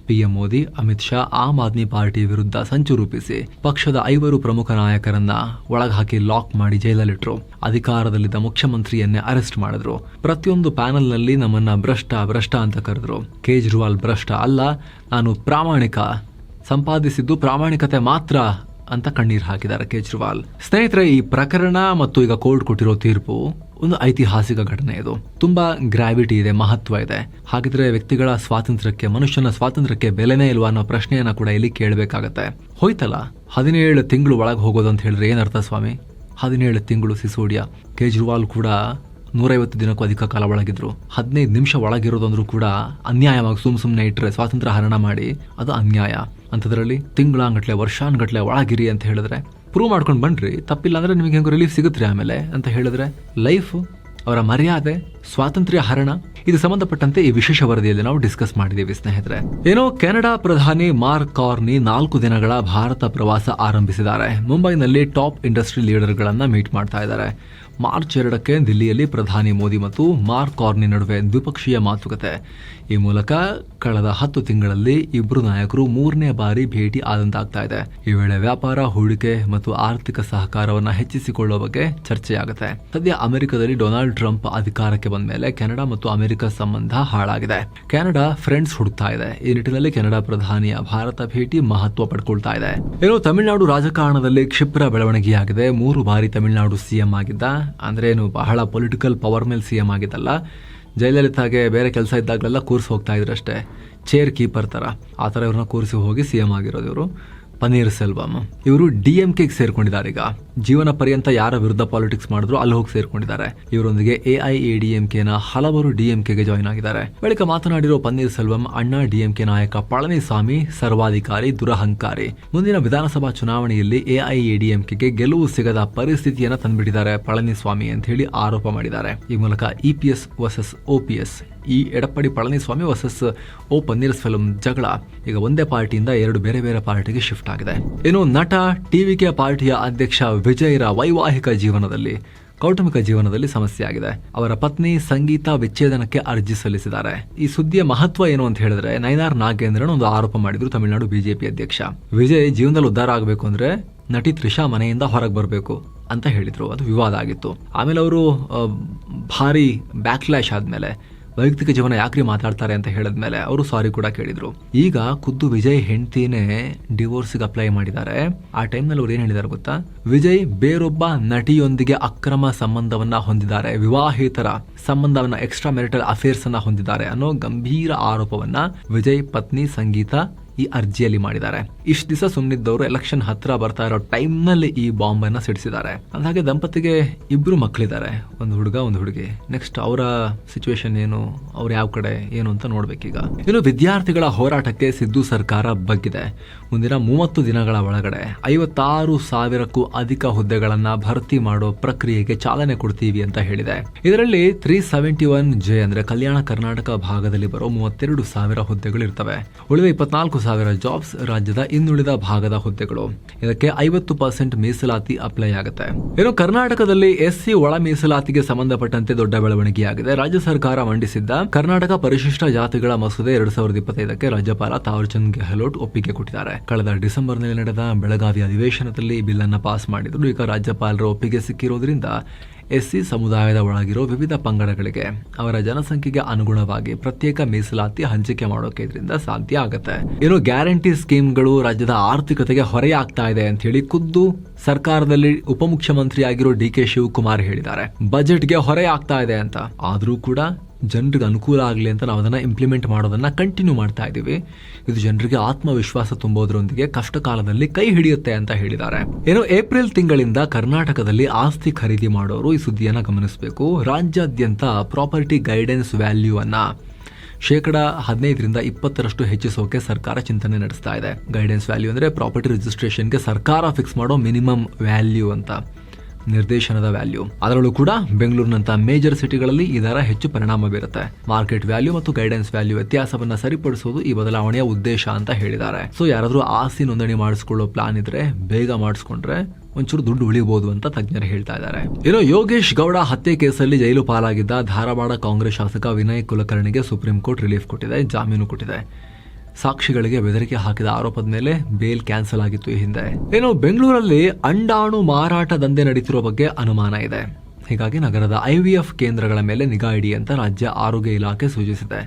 PM ಮೋದಿ, ಅಮಿತ್ ಶಾ ಆಮ್ ಆದ್ಮಿ ಪಾರ್ಟಿ ವಿರುದ್ಧ ಸಂಚು ರೂಪಿಸಿ ಪಕ್ಷದ 5 ಪ್ರಮುಖ ನಾಯಕರನ್ನ ಒಳಗೆ ಹಾಕಿ ಲಾಕ್ ಮಾಡಿ ಜೈಲಲ್ಲಿಟ್ರು. ಅಧಿಕಾರದಲ್ಲಿದ್ದ ಮುಖ್ಯಮಂತ್ರಿಯನ್ನೇ ಅರೆಸ್ಟ್ ಮಾಡಿದ್ರು. ಪ್ರತಿಯೊಂದು ಪ್ಯಾನೆಲ್ನಲ್ಲಿ ನಮ್ಮನ್ನ ಭ್ರಷ್ಟ ಅಂತ ಕರೆದ್ರು. ಕೇಜ್ರಿವಾಲ್ ಭ್ರಷ್ಟ ಅಲ್ಲ, ನಾನು ಪ್ರಾಮಾಣಿಕ, ಸಂಪಾದಿಸಿದ್ದು ಪ್ರಾಮಾಣಿಕತೆ ಮಾತ್ರ ಅಂತ ಕಣ್ಣೀರು ಹಾಕಿದ್ದಾರೆ ಕೇಜ್ರಿವಾಲ್. ಸ್ನೇಹಿತರೆ, ಈ ಪ್ರಕರಣ ಮತ್ತು ಈಗ ಕೋರ್ಟ್ ಕೊಟ್ಟಿರೋ ತೀರ್ಪು ಒಂದು ಐತಿಹಾಸಿಕ ಘಟನೆ. ಇದು ತುಂಬಾ ಗ್ರಾವಿಟಿ ಇದೆ, ಮಹತ್ವ ಇದೆ. ಹಾಗಿದ್ರೆ ವ್ಯಕ್ತಿಗಳ ಸ್ವಾತಂತ್ರ್ಯಕ್ಕೆ, ಮನುಷ್ಯನ ಸ್ವಾತಂತ್ರ್ಯಕ್ಕೆ ಬೆಲೆನೇ ಇಲ್ವಾ ಅನ್ನೋ ಪ್ರಶ್ನೆಯನ್ನ ಕೂಡ ಇಲ್ಲಿ ಕೇಳಬೇಕಾಗತ್ತೆ. ಹೋಯ್ತಲ್ಲ 17 ತಿಂಗಳು ಒಳಗೆ ಹೋಗೋದು ಅಂತ ಹೇಳಿದ್ರೆ ಏನರ್ಥ ಸ್ವಾಮಿ? 17 ತಿಂಗಳು ಸಿಸೋಡಿಯಾ. ಕೇಜ್ರಿವಾಲ್ ಕೂಡ 150 ದಿನಕ್ಕೂ ಅಧಿಕ ಕಾಲ ಒಳಗಿದ್ರು. 15 ನಿಮಿಷ ಒಳಗಿರೋದಂದ್ರೂ ಕೂಡ ಅನ್ಯಾಯವಾಗಿ ಸುಮ್ಮನೆ ಇಟ್ಟರೆ ಸ್ವಾತಂತ್ರ್ಯ ಹರಣ ಮಾಡಿ ಅದು ಅನ್ಯಾಯ. ಅಂಥದ್ರಲ್ಲಿ ತಿಂಗಳಾಂಗಟ್ಲೆ ವರ್ಷಾನ್ಗಟ್ಲೆ ಒಳಗಿರಿ ಅಂತ ಹೇಳಿದ್ರೆ ಪ್ರೂವ್ ಮಾಡ್ಕೊಂಡು ಬನ್ರಿ, ತಪ್ಪಿಲ್ಲ ಅಂದ್ರೆ ನಿಮಗೆ ಹೆಂಗೋ ರಿಲೀಫ್ ಸಿಗುತ್ತೆ ಆಮೇಲೆ ಅಂತ ಹೇಳಿದ್ರೆ ಲೈಫ್, ಅವರ ಮರ್ಯಾದೆ, ಸ್ವಾತಂತ್ರ್ಯ ಹರಣ, ಇದು ಸಂಬಂಧಪಟ್ಟಂತೆ ಈ ವಿಶೇಷ ವರದಿಯಲ್ಲಿ ನಾವು ಡಿಸ್ಕಸ್ ಮಾಡಿದ್ದೀವಿ ಸ್ನೇಹಿತರೆ. ಏನೋ ಕೆನಡಾ ಪ್ರಧಾನಿ ಮಾರ್ಕ್ ಕಾರ್ನಿ 4 ದಿನಗಳ ಭಾರತ ಪ್ರವಾಸ ಆರಂಭಿಸಿದ್ದಾರೆ. ಮುಂಬೈನಲ್ಲಿ ಟಾಪ್ ಇಂಡಸ್ಟ್ರಿ ಲೀಡರ್ಗಳನ್ನ ಮೀಟ್ ಮಾಡ್ತಾ ಇದ್ದಾರೆ. ಮಾರ್ಚ್ 2ಕ್ಕೆ ದಿಲ್ಲಿಯಲ್ಲಿ ಪ್ರಧಾನಿ ಮೋದಿ ಮತ್ತು ಮಾರ್ಕ್ ಕಾರ್ನಿ ನಡುವೆ ದ್ವಿಪಕ್ಷೀಯ ಮಾತುಕತೆ. ಈ ಮೂಲಕ ಕಳೆದ 10 ತಿಂಗಳಲ್ಲಿ ಇಬ್ಬರು ನಾಯಕರು 3ನೇ ಬಾರಿ ಭೇಟಿ ಆದಂತಾಗ್ತಾ ಇದೆ. ಈ ವೇಳೆ ವ್ಯಾಪಾರ, ಹೂಡಿಕೆ ಮತ್ತು ಆರ್ಥಿಕ ಸಹಕಾರವನ್ನ ಹೆಚ್ಚಿಸಿಕೊಳ್ಳುವ ಬಗ್ಗೆ ಚರ್ಚೆಯಾಗುತ್ತೆ. ಸದ್ಯ ಅಮೆರಿಕದಲ್ಲಿ ಡೊನಾಲ್ಡ್ ಟ್ರಂಪ್ ಅಧಿಕಾರಕ್ಕೆ ಬಂದ ಮೇಲೆ ಕೆನಡಾ ಮತ್ತು ಅಮೆರಿಕ ಸಂಬಂಧ ಹಾಳಾಗಿದೆ. ಕೆನಡಾ ಫ್ರೆಂಡ್ಸ್ ಹುಡುಕ್ತಾ ಇದೆ. ಈ ನಿಟ್ಟಿನಲ್ಲಿ ಕೆನಡಾ ಪ್ರಧಾನಿಯ ಭಾರತ ಭೇಟಿ ಮಹತ್ವ ಪಡ್ಕೊಳ್ತಾ ಇದೆ. ಏನೋ ತಮಿಳುನಾಡು ರಾಜಕಾರಣದಲ್ಲಿ ಕ್ಷಿಪ್ರ ಬೆಳವಣಿಗೆಯಾಗಿದೆ. 3 ಬಾರಿ ತಮಿಳುನಾಡು ಸಿಎಂ ಆಗಿದ್ದ, ಅಂದ್ರೆ ಏನು ಬಹಳ ಪೊಲಿಟಿಕಲ್ ಪವರ್ ಮೇಲೆ ಸಿಎಂ ಆಗಿದ್ದಲ್ಲ. ಜಯಲಲಿತಾಗೆ ಬೇರೆ ಕೆಲಸ ಇದ್ದಾಗಲೆಲ್ಲ ಕೂರಿಸಿ ಹೋಗ್ತಾ ಇದ್ರು ಅಷ್ಟೇ, ಚೇರ್ ಕೀಪರ್ ತರ. ಆ ಥರ ಇವ್ರನ್ನ ಕೂರಿಸಿ ಹೋಗಿ ಸಿಎಂ ಆಗಿರೋದು ಇವರು. ಪನ್ನೀರ್ ಸೆಲ್ವಂ. ಇವರು DMK ಸೇರ್ಕೊಂಡಿದ್ದಾರೆ. ಈಗ ಜೀವನ ಪರ್ಯಂತ ಯಾರ ವಿರುದ್ಧ ಪಾಲಿಟಿಕ್ಸ್ ಮಾಡಿದ್ರು ಅಲ್ಲಿ ಹೋಗಿ ಸೇರ್ಕೊಂಡಿದ್ದಾರೆ. ಇವರೊಂದಿಗೆ AIADMK ನ ಹಲವರು DMK ಗೆ ಜಾಯಿನ್ ಆಗಿದ್ದಾರೆ. ಬಳಿಕ ಮಾತನಾಡಿರೋ ಪನ್ನೀರ್ ಸೆಲ್ವಂ, ಅಣ್ಣಾ DMK ನಾಯಕ ಪಳನಿಸ್ವಾಮಿ ಸರ್ವಾಧಿಕಾರಿ, ದುರಹಂಕಾರಿ. ಮುಂದಿನ ವಿಧಾನಸಭಾ ಚುನಾವಣೆಯಲ್ಲಿ AIADMK ಗೆ ಗೆಲುವು ಸಿಗದ ಪರಿಸ್ಥಿತಿಯನ್ನ ತಂದ್ಬಿಟ್ಟಿದ್ದಾರೆ ಪಳನಿಸ್ವಾಮಿ ಅಂತ ಹೇಳಿ ಆರೋಪ ಮಾಡಿದ್ದಾರೆ. ಈ ಮೂಲಕ EPS ವರ್ಸಸ್ OPS, ಈ ಎಡಪ್ಪಡಿ ಪಳನಿಸ್ವಾಮಿ ವರ್ಸಸ್ ಪನ್ನೀರ್ ಸೆಲ್ವಂ ಜಗಳ ಈಗ ಒಂದೇ ಪಾರ್ಟಿಯಿಂದ ಎರಡು ಬೇರೆ ಬೇರೆ ಪಾರ್ಟಿಗೆ ಶಿಫ್ಟ್ ಆಗಿದೆ. ಇನ್ನು ನಟ TVK ಪಾರ್ಟಿಯ ಅಧ್ಯಕ್ಷ ವಿಜಯ್ರ ವೈವಾಹಿಕ ಜೀವನದಲ್ಲಿ, ಕೌಟುಂಬಿಕ ಜೀವನದಲ್ಲಿ ಸಮಸ್ಯೆ ಆಗಿದೆ. ಅವರ ಪತ್ನಿ ಸಂಗೀತಾ ವಿಚ್ಛೇದನಕ್ಕೆ ಅರ್ಜಿ ಸಲ್ಲಿಸಿದ್ದಾರೆ. ಈ ಸುದ್ದಿಯ ಮಹತ್ವ ಏನು ಅಂತ ಹೇಳಿದ್ರೆ, ನೈನಾರ್ ನಾಗೇಂದ್ರನ್ ಒಂದು ಆರೋಪ ಮಾಡಿದ್ರು, ತಮಿಳುನಾಡು BJP ಅಧ್ಯಕ್ಷ. ವಿಜಯ್ ಜೀವನದಲ್ಲಿ ಉದ್ಧಾರ ಆಗಬೇಕು ಅಂದ್ರೆ ನಟಿ ತ್ರಿಷಾ ಮನೆಯಿಂದ ಹೊರಗೆ ಬರಬೇಕು ಅಂತ ಹೇಳಿದ್ರು. ಅದು ವಿವಾದ ಆಗಿತ್ತು. ಆಮೇಲೆ ಅವರು ಭಾರಿ ಬ್ಯಾಕ್ಲ್ಯಾಶ್ ಆದ್ಮೇಲೆ ವೈಯಕ್ತಿಕ ಜೀವನ ಯಾಕ್ರಿ ಮಾತಾಡ್ತಾರೆ ಅಂತ ಹೇಳಿದ್ಮೇಲೆ ಅವರು ಸಾರಿ ಕೂಡ ಕೇಳಿದ್ರು. ಈಗ ಖುದ್ದು ವಿಜಯ್ ಹೆಂಡತಿನೇ ಡಿವೋರ್ಸ್ಗೆ ಅಪ್ಲೈ ಮಾಡಿದ್ದಾರೆ. ಆ ಟೈಮ್ನಲ್ಲಿ ಅವ್ರು ಏನ್ ಹೇಳಿದಾರೆ ಗೊತ್ತಾ? ವಿಜಯ್ ಬೇರೊಬ್ಬ ನಟಿಯೊಂದಿಗೆ ಅಕ್ರಮ ಸಂಬಂಧವನ್ನ ಹೊಂದಿದ್ದಾರೆ, ವಿವಾಹೇತರ ಸಂಬಂಧವನ್ನ, ಎಕ್ಸ್ಟ್ರಾ ಮ್ಯಾರಿಟಲ್ ಅಫೇರ್ಸ್ ಅನ್ನ ಹೊಂದಿದ್ದಾರೆ ಅನ್ನೋ ಗಂಭೀರ ಆರೋಪವನ್ನ ವಿಜಯ್ ಪತ್ನಿ ಸಂಗೀತಾ ಈ ಅರ್ಜಿಯಲ್ಲಿ ಮಾಡಿದ್ದಾರೆ. ಇಷ್ಟು ದಿವಸ ಸುಮ್ಮನಿದ್ದವರು ಎಲೆಕ್ಷನ್ ಹತ್ರ ಬರ್ತಾ ಇರೋ ಟೈಮ್ ನಲ್ಲಿ ಈ ಬಾಂಬ್ ಅನ್ನ ಸಿಡಿಸಿದ್ದಾರೆ. ಅಂದಾಗೆ ದಂಪತಿಗೆ ಇಬ್ರು ಮಕ್ಕಳಿದ್ದಾರೆ, ಒಂದು ಹುಡುಗ ಒಂದು ಹುಡುಗಿ. ನೆಕ್ಸ್ಟ್ ಅವರ ಸಿಚುವೇಶನ್ ಏನು, ಅವ್ರು ಯಾವ ಕಡೆ ಏನು ಅಂತ ನೋಡ್ಬೇಕೀಗ. ಇನ್ನು ವಿದ್ಯಾರ್ಥಿಗಳ ಹೋರಾಟಕ್ಕೆ ಸಿದ್ದು ಸರ್ಕಾರ ಬಗ್ಗಿದೆ. ಮುಂದಿನ 30 ದಿನಗಳ ಒಳಗಡೆ 56,000ಕ್ಕೂ ಅಧಿಕ ಹುದ್ದೆಗಳನ್ನ ಭರ್ತಿ ಮಾಡೋ ಪ್ರಕ್ರಿಯೆಗೆ ಚಾಲನೆ ಕೊಡ್ತೀವಿ ಅಂತ ಹೇಳಿದೆ. ಇದರಲ್ಲಿ 371J ಅಂದ್ರೆ ಕಲ್ಯಾಣ ಕರ್ನಾಟಕ ಭಾಗದಲ್ಲಿ ಬರೋ 32,000 ಹುದ್ದೆಗಳು ಇರ್ತವೆ. ಉಳಿದ 24,000 ಜಾಬ್ಸ್ ರಾಜ್ಯದ ಇನ್ನುಳಿದ ಭಾಗದ ಹುದ್ದೆಗಳು. ಇದಕ್ಕೆ 50% ಮೀಸಲಾತಿ ಅಪ್ಲೈ ಆಗುತ್ತೆ. ಇನ್ನು ಕರ್ನಾಟಕದಲ್ಲಿ SC ಒಳ ಮೀಸಲಾತಿಗೆ ಸಂಬಂಧಪಟ್ಟಂತೆ ದೊಡ್ಡ ಬೆಳವಣಿಗೆಯಾಗಿದೆ. ರಾಜ್ಯ ಸರ್ಕಾರ ಮಂಡಿಸಿದ್ದ ಕರ್ನಾಟಕ ಪರಿಶಿಷ್ಟ ಜಾತಿಗಳ ಮಸೂದೆ 2025ಕ್ಕೆ ರಾಜ್ಯಪಾಲ ತಾವರ್ಚಂದ್ ಗೆಹ್ಲೋಟ್ ಒಪ್ಪಿಗೆ ಕೊಟ್ಟಿದ್ದಾರೆ. ಕಳೆದ ಡಿಸೆಂಬರ್ನಲ್ಲಿ ನಡೆದ ಬೆಳಗಾವಿ ಅಧಿವೇಶನದಲ್ಲಿ ಈ ಬಿಲ್ ಅನ್ನ ಪಾಸ್ ಮಾಡಿದ್ರು. ಈಗ ರಾಜ್ಯಪಾಲರ ಒಪ್ಪಿಗೆ ಸಿಕ್ಕಿರೋದ್ರಿಂದ SC ಸಮುದಾಯದ ಒಳಗಿರೋ ವಿವಿಧ ಪಂಗಡಗಳಿಗೆ ಅವರ ಜನಸಂಖ್ಯೆಗೆ ಅನುಗುಣವಾಗಿ ಪ್ರತ್ಯೇಕ ಮೀಸಲಾತಿ ಹಂಚಿಕೆ ಮಾಡೋಕೆ ಇದರಿಂದ ಸಾಧ್ಯ ಆಗುತ್ತೆ. ಇನ್ನು ಗ್ಯಾರಂಟಿ ಸ್ಕೀಮ್ಗಳು ರಾಜ್ಯದ ಆರ್ಥಿಕತೆಗೆ ಹೊರೆಯಾಗ್ತಾ ಇದೆ ಅಂತ ಹೇಳಿ ಖುದ್ದು ಸರ್ಕಾರದಲ್ಲಿ ಉಪಮುಖ್ಯಮಂತ್ರಿ ಆಗಿರೋ DK ಶಿವಕುಮಾರ್ ಹೇಳಿದ್ದಾರೆ. ಬಜೆಟ್ಗೆ ಹೊರೆ ಆಗ್ತಾ ಇದೆ ಅಂತ. ಆದ್ರೂ ಕೂಡ ಜನರಿಗೆ ಅನುಕೂಲ ಆಗಲಿ ಅಂತ ನಾವು ಅದನ್ನ ಇಂಪ್ಲಿಮೆಂಟ್ ಮಾಡೋದನ್ನ ಕಂಟಿನ್ಯೂ ಮಾಡ್ತಾ ಇದ್ದೀವಿ. ಇದು ಜನರಿಗೆ ಆತ್ಮವಿಶ್ವಾಸ ತುಂಬೋದ್ರೊಂದಿಗೆ ಕಷ್ಟ ಕಾಲದಲ್ಲಿ ಕೈ ಹಿಡಿಯುತ್ತೆ ಅಂತ ಹೇಳಿದ್ದಾರೆ. ಏನು ಏಪ್ರಿಲ್ ತಿಂಗಳಿಂದ ಕರ್ನಾಟಕದಲ್ಲಿ ಆಸ್ತಿ ಖರೀದಿ ಮಾಡೋರು ಈ ಸುದ್ದಿಯನ್ನ ಗಮನಿಸಬೇಕು. ರಾಜ್ಯಾದ್ಯಂತ ಪ್ರಾಪರ್ಟಿ ಗೈಡೆನ್ಸ್ ವ್ಯಾಲ್ಯೂ ಅನ್ನ 15% ಹೆಚ್ಚಿಸೋಕೆ ಸರ್ಕಾರ ಚಿಂತನೆ ನಡೆಸ್ತಾ ಇದೆ. ಗೈಡೆನ್ಸ್ ವ್ಯಾಲ್ಯೂ ಅಂದ್ರೆ ಪ್ರಾಪರ್ಟಿ ರಿಜಿಸ್ಟ್ರೇಷನ್ಗೆ ಸರ್ಕಾರ ಫಿಕ್ಸ್ ಮಾಡೋ ಮಿನಿಮಮ್ ವ್ಯಾಲ್ಯೂ ಅಂತ, ನಿರ್ದೇಶನದ ವ್ಯಾಲ್ಯೂ. ಅದರಲ್ಲೂ ಕೂಡ ಬೆಂಗಳೂರಿನಂತ ಮೇಜರ್ ಸಿಟಿಗಳಲ್ಲಿ ಈ ದರ ಹೆಚ್ಚು ಪರಿಣಾಮ ಬೀರುತ್ತೆ. ಮಾರ್ಕೆಟ್ ವ್ಯಾಲ್ಯೂ ಮತ್ತು ಗೈಡೆನ್ಸ್ ವ್ಯಾಲ್ಯೂ ವ್ಯತ್ಯಾಸವನ್ನ ಸರಿಪಡಿಸುವುದು ಈ ಬದಲಾವಣೆಯ ಉದ್ದೇಶ ಅಂತ ಹೇಳಿದ್ದಾರೆ. ಸೊ ಯಾರಾದ್ರೂ ಆಸ್ತಿ ನೋಂದಣಿ ಮಾಡಿಸ್ಕೊಳ್ಳೋ ಪ್ಲಾನ್ ಇದ್ರೆ ಬೇಗ ಮಾಡಿಸ್ಕೊಂಡ್ರೆ ಒಂಚೂರು ದುಡ್ಡು ಉಳಿಬಹುದು ಅಂತ ತಜ್ಞರು ಹೇಳ್ತಾ ಇದ್ದಾರೆ. ಇನ್ನು ಯೋಗೇಶ್ ಗೌಡ ಹತ್ಯೆ ಕೇಸಲ್ಲಿ ಜೈಲು ಪಾಲಾಗಿದ್ದ ಧಾರವಾಡ ಕಾಂಗ್ರೆಸ್ ಶಾಸಕ ವಿನಯ್ ಕುಲಕರ್ಣಿಗೆ ಸುಪ್ರೀಂ ಕೋರ್ಟ್ ರಿಲೀಫ್ ಕೊಟ್ಟಿದೆ, ಜಾಮೀನು ಕೊಟ್ಟಿದೆ. ಸಾಕ್ಷಿಗಳಿಗೆ ಬೆದರಿಕೆ ಹಾಕಿದ ಆರೋಪದ ಮೇಲೆ ಬೇಲ್ ಕ್ಯಾನ್ಸಲ್ ಆಗಿತ್ತು ಈ ಹಿಂದೆ. ಏನು ಬೆಂಗಳೂರಲ್ಲಿ ಅಂಡಾಣು ಮಾರಾಟ ದಂಧೆ ನಡೀತಿರೋ ಬಗ್ಗೆ ಅನುಮಾನ ಇದೆ. ಹೀಗಾಗಿ ನಗರದ IVF ಕೇಂದ್ರಗಳ ಮೇಲೆ ನಿಗಾ ಇಡಿ ಅಂತ ರಾಜ್ಯ ಆರೋಗ್ಯ ಇಲಾಖೆ ಸೂಚಿಸಿದೆ.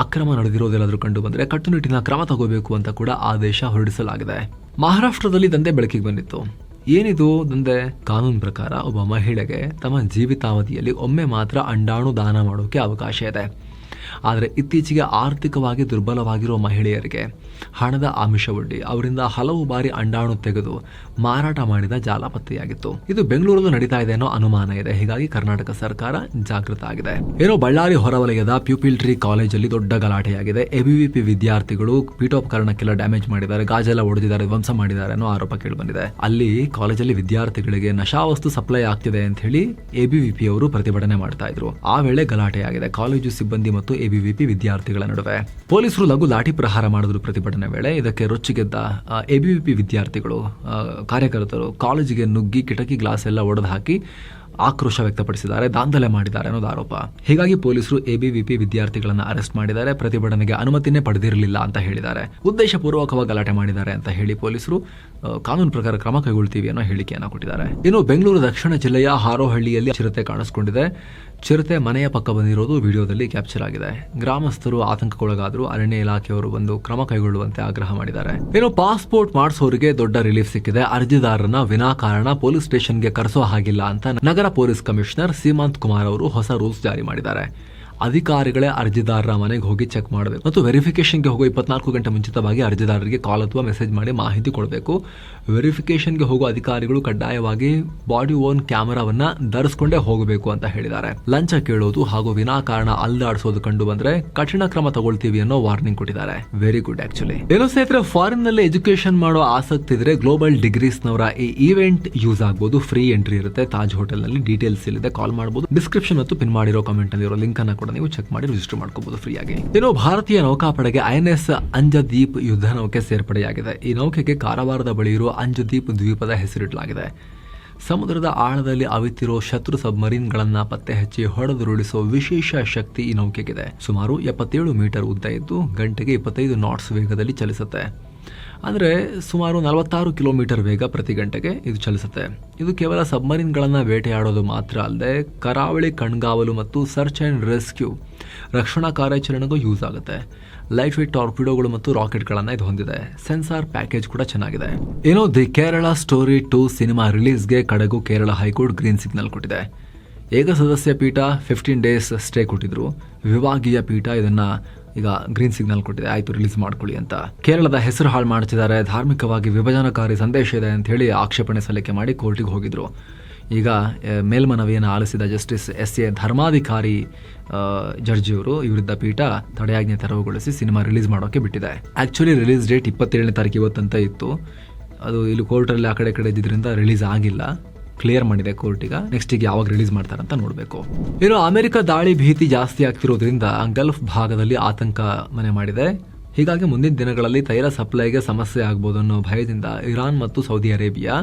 ಅಕ್ರಮ ನಡೆದಿರೋದೆಲ್ಲಾದ್ರೂ ಕಂಡು ಬಂದ್ರೆ ಕಟ್ಟುನಿಟ್ಟಿನ ಕ್ರಮ ತಗೋಬೇಕು ಅಂತ ಕೂಡ ಆದೇಶ ಹೊರಡಿಸಲಾಗಿದೆ. ಮಹಾರಾಷ್ಟ್ರದಲ್ಲಿ ದಂಧೆ ಬೆಳಕಿಗೆ ಬಂದಿತ್ತು. ಏನಿದು ದಂಧೆ? ಕಾನೂನು ಪ್ರಕಾರ ಒಬ್ಬ ಮಹಿಳೆಗೆ ತಮ್ಮ ಜೀವಿತಾವಧಿಯಲ್ಲಿ ಒಮ್ಮೆ ಮಾತ್ರ ಅಂಡಾಣು ದಾನ ಮಾಡೋಕೆ ಅವಕಾಶ ಇದೆ. ಆದರೆ ಇತ್ತೀಚೆಗೆ ಆರ್ಥಿಕವಾಗಿ ದುರ್ಬಲವಾಗಿರುವ ಮಹಿಳೆಯರಿಗೆ ಹಣದ ಆಮಿಷವೊಡ್ಡಿ ಅವರಿಂದ ಹಲವು ಬಾರಿ ಅಂಡಾಣು ತೆಗೆದು ಮಾರಾಟ ಮಾಡಿದ ಜಾಲ ಪತ್ತೆಯಾಗಿತ್ತು. ಇದು ಬೆಂಗಳೂರಲ್ಲೂ ನಡೀತಾ ಇದೆ ಅನ್ನೋ ಅನುಮಾನ ಇದೆ. ಹೀಗಾಗಿ ಕರ್ನಾಟಕ ಸರ್ಕಾರ ಜಾಗೃತ ಆಗಿದೆ. ಏನೋ ಬಳ್ಳಾರಿ ಹೊರವಲಯದ ಪ್ಯೂಪಿಲ್ಟ್ರಿ ಕಾಲೇಜಲ್ಲಿ ದೊಡ್ಡ ಗಲಾಟೆಯಾಗಿದೆ. ABVP ವಿದ್ಯಾರ್ಥಿಗಳು ಪೀಠೋಪಕರಣಕ್ಕೆಲ್ಲ ಡ್ಯಾಮೇಜ್ ಮಾಡಿದ್ದಾರೆ, ಗಾಜೆಲ್ಲ ಒಡೆದಿದ್ದಾರೆ, ಧ್ವಂಸ ಮಾಡಿದ್ದಾರೆ ಅನ್ನೋ ಆರೋಪ ಕೇಳಿ ಬಂದಿದೆ. ಅಲ್ಲಿ ಕಾಲೇಜಲ್ಲಿ ವಿದ್ಯಾರ್ಥಿಗಳಿಗೆ ನಶಾವಸ್ತು ಸಪ್ಲೈ ಆಗ್ತಿದೆ ಅಂತ ಹೇಳಿ ABVP ಅವರು ಪ್ರತಿಭಟನೆ ಮಾಡ್ತಾ ಇದ್ರು. ಆ ವೇಳೆ ಗಲಾಟೆಯಾಗಿದೆ ಕಾಲೇಜು ಸಿಬ್ಬಂದಿ ಮತ್ತು ABVP ವಿದ್ಯಾರ್ಥಿಗಳ ನಡುವೆ. ಪೊಲೀಸರು ಲಘು ಲಾಠಿ ಪ್ರಹಾರ ಮಾಡಿದ್ರು ಪ್ರತಿಭಟನೆ ವೇಳೆ. ಇದಕ್ಕೆ ರೊಚ್ಚಿಗೆದ್ದ ABVP ವಿದ್ಯಾರ್ಥಿಗಳು, ಕಾರ್ಯಕರ್ತರು ಕಾಲೇಜಿಗೆ ನುಗ್ಗಿ ಕಿಟಕಿ ಗ್ಲಾಸ್ ಎಲ್ಲ ಒಡೆದು ಹಾಕಿ ಆಕ್ರೋಶ ವ್ಯಕ್ತಪಡಿಸಿದ್ದಾರೆ, ದಾಂಧಲೆ ಮಾಡಿದ್ದಾರೆ ಅನ್ನೋದು ಆರೋಪ. ಹೀಗಾಗಿ ಪೊಲೀಸರು ABVP ವಿದ್ಯಾರ್ಥಿಗಳನ್ನ ಅರೆಸ್ಟ್ ಮಾಡಿದ್ದಾರೆ. ಪ್ರತಿಭಟನೆಗೆ ಅನುಮತಿನೇ ಪಡೆದಿರಲಿಲ್ಲ ಅಂತ ಹೇಳಿದ್ದಾರೆ. ಉದ್ದೇಶಪೂರ್ವಕವಾಗಿ ಗಲಾಟೆ ಮಾಡಿದ್ದಾರೆ ಅಂತ ಹೇಳಿ ಪೊಲೀಸರು ಕಾನೂನು ಪ್ರಕಾರ ಕ್ರಮ ಕೈಗೊಳ್ತೀವಿ ಅನ್ನೋ ಹೇಳಿಕೆಯನ್ನ ಕೊಟ್ಟಿದ್ದಾರೆ. ಇನ್ನು ಬೆಂಗಳೂರು ದಕ್ಷಿಣ ಜಿಲ್ಲೆಯ ಹಾರೋಹಳ್ಳಿಯಲ್ಲಿ ಚಿರತೆ ಕಾಣಿಸಿಕೊಂಡಿದೆ. ಚಿರತೆ ಮನೆಯ ಪಕ್ಕ ಬಂದಿರೋದು ವಿಡಿಯೋದಲ್ಲಿ ಕ್ಯಾಪ್ಚರ್ ಆಗಿದೆ. ಗ್ರಾಮಸ್ಥರು ಆತಂಕಕ್ಕೊಳಗಾದ್ರು. ಅರಣ್ಯ ಇಲಾಖೆಯವರು ಒಂದು ಕ್ರಮ ಕೈಗೊಳ್ಳುವಂತೆ ಆಗ್ರಹ ಮಾಡಿದ್ದಾರೆ. ಇನ್ನು ಪಾಸ್ಪೋರ್ಟ್ ಮಾಡಿಸೋರಿಗೆ ದೊಡ್ಡ ರಿಲೀಫ್ ಸಿಕ್ಕಿದೆ. ಅರ್ಜಿದಾರರನ್ನ ವಿನಾಕಾರಣ ಪೊಲೀಸ್ ಸ್ಟೇಷನ್ಗೆ ಕರೆಸೋ ಹಾಗಿಲ್ಲ ಅಂತ ನಗರ ಪೊಲೀಸ್ ಕಮಿಷನರ್ ಸೀಮಾಂತ್ ಕುಮಾರ್ ಅವರು ಹೊಸ ರೂಲ್ಸ್ ಜಾರಿ ಮಾಡಿದ್ದಾರೆ. ಅಧಿಕಾರಿಗಳೇ ಅರ್ಜಿದಾರರ ಮನೆಗೆ ಹೋಗಿ ಚೆಕ್ ಮಾಡಬೇಕು ಮತ್ತು ವೆರಿಫಿಕೇಶನ್ಗೆ ಹೋಗೋ 24 ಗಂಟೆ ಮುಂಚಿತವಾಗಿ ಅರ್ಜಿದಾರರಿಗೆ ಕಾಲ್ ಅಥವಾ ಮೆಸೇಜ್ ಮಾಡಿ ಮಾಹಿತಿ ಕೊಡಬೇಕು. ವೆರಿಫಿಕೇಶನ್ಗೆ ಹೋಗೋ ಅಧಿಕಾರಿಗಳು ಕಡ್ಡಾಯವಾಗಿ ಬಾಡಿ ಓನ್ ಕ್ಯಾಮೆರಾವನ್ನ ಧರಿಸಿಕೊಂಡೇ ಹೋಗಬೇಕು ಅಂತ ಹೇಳಿದ್ದಾರೆ. ಲಂಚ ಕೇಳೋದು ಹಾಗೂ ವಿನಾಕಾರಣ ಅಲ್ಲಾಡಿಸೋದು ಕಂಡು ಬಂದ್ರೆ ಕಠಿಣ ಕ್ರಮ ತಗೊಳ್ತೀವಿ ಅನ್ನೋ ವಾರ್ನಿಂಗ್ ಕೊಟ್ಟಿದ್ದಾರೆ. Very good actually. ಏನೋ ಸ್ನೇಹಿತರೆ, ಫಾರಿನ್ ನಲ್ಲಿ ಎಜುಕೇಶನ್ ಮಾಡೋ ಆಸಕ್ತಿ ಇದ್ರೆ ಗ್ಲೋಬಲ್ ಡಿಗ್ರೀಸ್ ನವರ ಈ ಈವೆಂಟ್ ಯೂಸ್ ಆಗಬಹುದು. ಫ್ರೀ ಎಂಟ್ರಿ ಇರುತ್ತೆ. ತಾಜ್ ಹೋಟೆಲ್ ನಲ್ಲಿ ಡೀಟೇಲ್ಸ್ ಇಲ್ಲಿದೆ, ಕಾಲ್ ಮಾಡಬಹುದು. ಡಿಸ್ಕ್ರಿಪ್ಷನ್ ಮತ್ತು ಪಿನ್ ಮಾಡಿರೋ ಕಮೆಂಟ್ ಅಲ್ಲಿ ಇರೋ ಲಿಂಕ್ ಅನ್ನ ಕೂಡ ನೀವು ಚೆಕ್ ಮಾಡಿ ರಿಜಿಸ್ಟರ್ ಮಾಡ್ಕೋಬಹುದು ಫ್ರೀ ಆಗಿ. ಏನೋ ಭಾರತೀಯ ನೌಕಾಪಡೆಗೆ INS ಅಂಜದೀಪ್ ಯುದ್ಧ ನೌಕೆ ಸೇರ್ಪಡೆಯಾಗಿದೆ. ಈ ನೌಕೆಗೆ ಕಾರವಾರದ ಬಳಿ ಇರುವ ಅಂಜದೀಪ್ ದ್ವೀಪದ ಹೆಸರಿಡಲಾಗಿದೆ. ಸಮುದ್ರದ ಆಳದಲ್ಲಿ ಅವಿತಿರೋ ಶತ್ರು ಸಬ್ಮರೀನ್ಗಳನ್ನ ಪತ್ತೆ ಹಚ್ಚಿ ಹೊಡೆದುರುಳಿಸೋ ವಿಶೇಷ ಶಕ್ತಿ ಈ ನೌಕೆಗಿದೆ. ಸುಮಾರು 77 ಮೀಟರ್ ಉದ್ದ ಇದ್ದು ಗಂಟೆಗೆ 25 ನಾಟ್ಸ್ ವೇಗದಲ್ಲಿ ಚಲಿಸುತ್ತೆ. ಅಂದರೆ ಸುಮಾರು 46 ಕಿಲೋಮೀಟರ್ ವೇಗ ಪ್ರತಿ ಗಂಟೆಗೆ ಇದು ಚಲಿಸುತ್ತೆ. ಇದು ಕೇವಲ ಸಬ್ಮರೀನ್ಗಳನ್ನ ಬೇಟೆಯಾಡೋದು ಮಾತ್ರ ಅಲ್ಲದೆ ಕರಾವಳಿ ಕಣ್ಗಾವಲು ಮತ್ತು ಸರ್ಚ್ ಅಂಡ್ ರೆಸ್ಕ್ಯೂ ರಕ್ಷಣಾ ಕಾರ್ಯಾಚರಣೆಗೂ ಯೂಸ್ ಆಗುತ್ತೆ. ಲೈಟ್ ವೇಟ್ ಟಾರ್ಪಿಡೋಗಳು ಮತ್ತು ರಾಕೆಟ್ಗಳನ್ನ ಇದು ಹೊಂದಿದೆ. ಸೆನ್ಸಾರ್ ಪ್ಯಾಕೇಜ್ ಕೂಡ ಚೆನ್ನಾಗಿದೆ. ಏನೋ ದಿ ಕೇರಳ ಸ್ಟೋರಿ 2 ಸಿನಿಮಾ ರಿಲೀಸ್ಗೆ ಕಡೆಗೂ ಕೇರಳ ಹೈಕೋರ್ಟ್ ಗ್ರೀನ್ ಸಿಗ್ನಲ್ ಕೊಟ್ಟಿದೆ. ಏಕಸದಸ್ಯ ಪೀಠ 15 ಡೇಸ್ ಸ್ಟೇ ಕೊಟ್ಟಿದ್ರು. ವಿಭಾಗೀಯ ಪೀಠ ಇದನ್ನ ಈಗ ಗ್ರೀನ್ ಸಿಗ್ನಲ್ ಕೊಟ್ಟಿದೆ, ಆಯ್ತು ರಿಲೀಸ್ ಮಾಡ್ಕೊಳ್ಳಿ ಅಂತ. ಕೇರಳದ ಹೆಸರು ಹಾಳು ಮಾಡ್ತಿದ್ದಾರೆ, ಧಾರ್ಮಿಕವಾಗಿ ವಿಭಜನಕಾರಿ ಸಂದೇಶ ಇದೆ ಅಂತ ಹೇಳಿ ಆಕ್ಷೇಪಣೆ ಸಲ್ಲಿಕೆ ಮಾಡಿ ಕೋರ್ಟಿಗೆ ಹೋಗಿದ್ರು. ಈಗ ಮೇಲ್ಮನವಿಯನ್ನು ಆಲಿಸಿದ ಜಸ್ಟಿಸ್ SA ಧರ್ಮಾಧಿಕಾರಿ ಜಡ್ಜಿಯವರು ವಿರುದ್ಧ ಪೀಠ ತಡೆಯಾಜ್ಞೆ ತೆರವುಗೊಳಿಸಿ ಸಿನಿಮಾ ರಿಲೀಸ್ ಮಾಡೋಕೆ ಬಿಟ್ಟಿದೆ. ಆಕ್ಚುಲಿ ರಿಲೀಸ್ ಡೇಟ್ 27ನೇ ತಾರೀಕು ಇವತ್ತಂತ ಇತ್ತು. ಅದು ಇಲ್ಲಿ ಕೋರ್ಟಲ್ಲಿ ಆ ಕಡೆ ಇದ್ದಿದ್ದರಿಂದ ರಿಲೀಸ್ ಆಗಿಲ್ಲ. ಕ್ಲಿಯರ್ ಮಾಡಿದೆ ಕೋರ್ಟ್. ಈಗ ನೆಕ್ಸ್ಟ್ ಈಗ ಯಾವಾಗ ರಿಲೀಸ್ ಮಾಡ್ತಾರಂತ ನೋಡಬೇಕು. ಇನ್ನು ಅಮೆರಿಕ ದಾಳಿ ಭೀತಿ ಜಾಸ್ತಿ ಆಗ್ತಿರೋದ್ರಿಂದ ಗಲ್ಫ್ ಭಾಗದಲ್ಲಿ ಆತಂಕ ಮನೆ ಮಾಡಿದೆ. ಹೀಗಾಗಿ ಮುಂದಿನ ದಿನಗಳಲ್ಲಿ ತೈಲ ಸಪ್ಲೈಗೆ ಸಮಸ್ಯೆ ಆಗ್ಬೋದು ಅನ್ನೋ ಭಯದಿಂದ ಇರಾನ್ ಮತ್ತು ಸೌದಿ ಅರೇಬಿಯಾ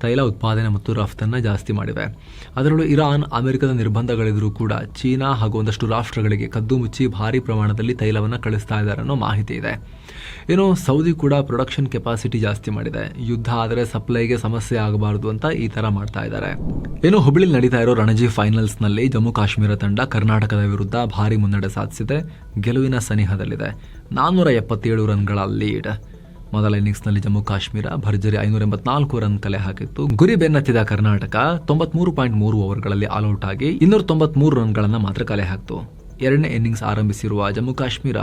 ತೈಲ ಉತ್ಪಾದನೆ ಮತ್ತು ರಫ್ತನ್ನು ಜಾಸ್ತಿ ಮಾಡಿವೆ. ಅದರಲ್ಲೂ ಇರಾನ್ ಅಮೆರಿಕದ ನಿರ್ಬಂಧಗಳಿದ್ರೂ ಕೂಡ ಚೀನಾ ಹಾಗೂ ಒಂದಷ್ಟು ರಾಷ್ಟ್ರಗಳಿಗೆ ಕದ್ದು ಮುಚ್ಚಿ ಭಾರಿ ಪ್ರಮಾಣದಲ್ಲಿ ತೈಲವನ್ನು ಕಳಿಸ್ತಾ ಇದ್ದಾರೆ ಅನ್ನೋ ಮಾಹಿತಿ ಇದೆ. ಏನೋ ಸೌದಿ ಕೂಡ ಪ್ರೊಡಕ್ಷನ್ ಕೆಪಾಸಿಟಿ ಜಾಸ್ತಿ ಮಾಡಿದೆ. ಯುದ್ಧ ಆದರೆ ಸಪ್ಲೈಗೆ ಸಮಸ್ಯೆ ಆಗಬಾರದು ಅಂತ ಈ ತರ ಮಾಡ್ತಾ ಇದ್ದಾರೆ. ಏನೋ ಹುಬ್ಳಿಲಿ ನಡೀತಾ ಇರೋ ರಣಜಿ ಫೈನಲ್ಸ್ ನಲ್ಲಿ ಜಮ್ಮು ಕಾಶ್ಮೀರ ತಂಡ ಕರ್ನಾಟಕದ ವಿರುದ್ಧ ಭಾರಿ ಮುನ್ನಡೆ ಸಾಧಿಸಿದೆ. ಗೆಲುವಿನ ಸನಿಹದಲ್ಲಿದೆ. 477 ರನ್ಗಳ ಲೀಡ್. ಮೊದಲ ಇನ್ನಿಂಗ್ಸ್ನಲ್ಲಿ ಜಮ್ಮು ಕಾಶ್ಮೀರ ಭರ್ಜರಿ 584 ರನ್ ಕಲೆ ಹಾಕಿತ್ತು. ಗುರಿ ಬೆನ್ನತ್ತಿದ ಕರ್ನಾಟಕ 93.3 ಓವರ್ಗಳಲ್ಲಿ ಆಲ್ಔಟ್ ಆಗಿ 293 ರನ್ಗಳನ್ನು ಮಾತ್ರ ಕಲೆ ಹಾಕಿತು. ಎರಡನೇ ಇನ್ನಿಂಗ್ಸ್ ಆರಂಭಿಸಿರುವ ಜಮ್ಮು ಕಾಶ್ಮೀರ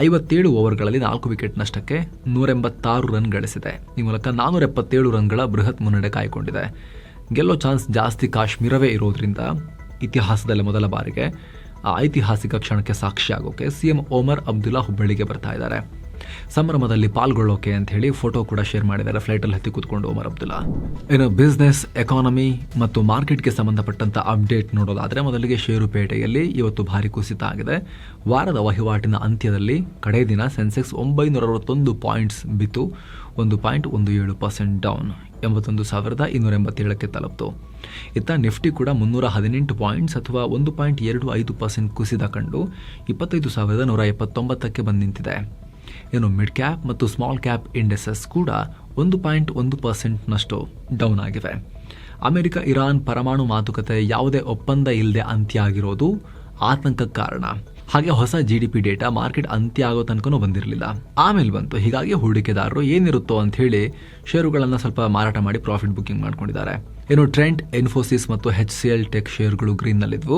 57 ಓವರ್ಗಳಲ್ಲಿ 4 ವಿಕೆಟ್ ನಷ್ಟಕ್ಕೆ 186 ರನ್ ಗಳಿಸಿದೆ. ಈ ಮೂಲಕ 477 ರನ್ಗಳ ಬೃಹತ್ ಮುನ್ನಡೆ ಕಾಯ್ಕೊಂಡಿದೆ. ಗೆಲ್ಲೋ ಚಾನ್ಸ್ ಜಾಸ್ತಿ ಕಾಶ್ಮೀರವೇ ಇರೋದ್ರಿಂದ ಇತಿಹಾಸದಲ್ಲಿ ಮೊದಲ ಬಾರಿಗೆ ಆ ಐತಿಹಾಸಿಕ ಕ್ಷಣಕ್ಕೆ ಸಾಕ್ಷಿಯಾಗೋಕೆ CM ಒಮರ್ ಅಬ್ದುಲ್ಲಾ ಹುಬ್ಬಳ್ಳಿಗೆ ಬರ್ತಾ ಇದ್ದಾರೆ. ಸಂಭ್ರಮದಲ್ಲಿ ಪಾಲ್ಗೊಳ್ಳೋಕೆ ಅಂತ ಹೇಳಿ ಫೋಟೋ ಕೂಡ ಶೇರ್ ಮಾಡಿದ್ದಾರೆ. ಫ್ಲೈಟಲ್ಲಿ ಹತ್ತಿ ಕೂತ್ಕೊಂಡು ಒಮರ್ ಅಬ್ದುಲ್ಲಾ. ಇನ್ನು ಬಿಸ್ನೆಸ್, ಎಕಾನಮಿ ಮತ್ತು ಮಾರ್ಕೆಟ್ಗೆ ಸಂಬಂಧಪಟ್ಟಂತ ಅಪ್ಡೇಟ್ ನೋಡೋದಾದ್ರೆ ಮೊದಲಿಗೆ ಷೇರುಪೇಟೆಯಲ್ಲಿ ಇವತ್ತು ಭಾರಿ ಕುಸಿತ ಆಗಿದೆ. ವಾರದ ವಹಿವಾಟಿನ ಅಂತ್ಯದಲ್ಲಿ ಕಡೇ ದಿನ ಸೆನ್ಸೆಕ್ಸ್ 961 ಪಾಯಿಂಟ್ಸ್ ಬಿತ್ತು. 1.17% ಡೌನ್ 81,287ಕ್ಕೆ ತಲುಪಿತು. ಇತ್ತ ನಿಫ್ಟಿ ಕೂಡ 318 ಪಾಯಿಂಟ್ಸ್ ಅಥವಾ 1.25% ಕುಸಿತ ಕಂಡು 25,179ಕ್ಕೆ ಬಂದು ನಿಂತಿದೆ. ಇನ್ನು ಮಿಡ್ ಕ್ಯಾಪ್ ಮತ್ತು ಸ್ಮಾಲ್ ಕ್ಯಾಪ್ ಇಂಡೆಸಸ್ ಕೂಡ 1.1% ಡೌನ್ ಆಗಿವೆ. ಅಮೆರಿಕ ಇರಾನ್ ಪರಮಾಣು ಮಾತುಕತೆ ಯಾವುದೇ ಒಪ್ಪಂದ ಇಲ್ಲದೆ ಅಂತ್ಯ ಆಗಿರೋದು ಆತಂಕಕ್ಕೆ ಕಾರಣ. ಹಾಗೆ ಹೊಸ GDP ಡೇಟಾ ಮಾರ್ಕೆಟ್ ಅಂತ್ಯ ಆಗೋ ತನಕನೂ ಬಂದಿರಲಿಲ್ಲ, ಆಮೇಲೆ ಬಂತು. ಹೀಗಾಗಿ ಹೂಡಿಕೆದಾರರು ಏನಿರುತ್ತೋ ಅಂತ ಹೇಳಿ ಷೇರುಗಳನ್ನು ಸ್ವಲ್ಪ ಮಾರಾಟ ಮಾಡಿ ಪ್ರಾಫಿಟ್ ಬುಕ್ಕಿಂಗ್ ಮಾಡ್ಕೊಂಡಿದ್ದಾರೆ. ಇನ್ನು ಟ್ರೆಂಟ್, ಇನ್ಫೋಸಿಸ್ ಮತ್ತು HCL ಟೆಕ್ ಷೇರುಗಳು ಗ್ರೀನ್ನಲ್ಲಿದ್ವು.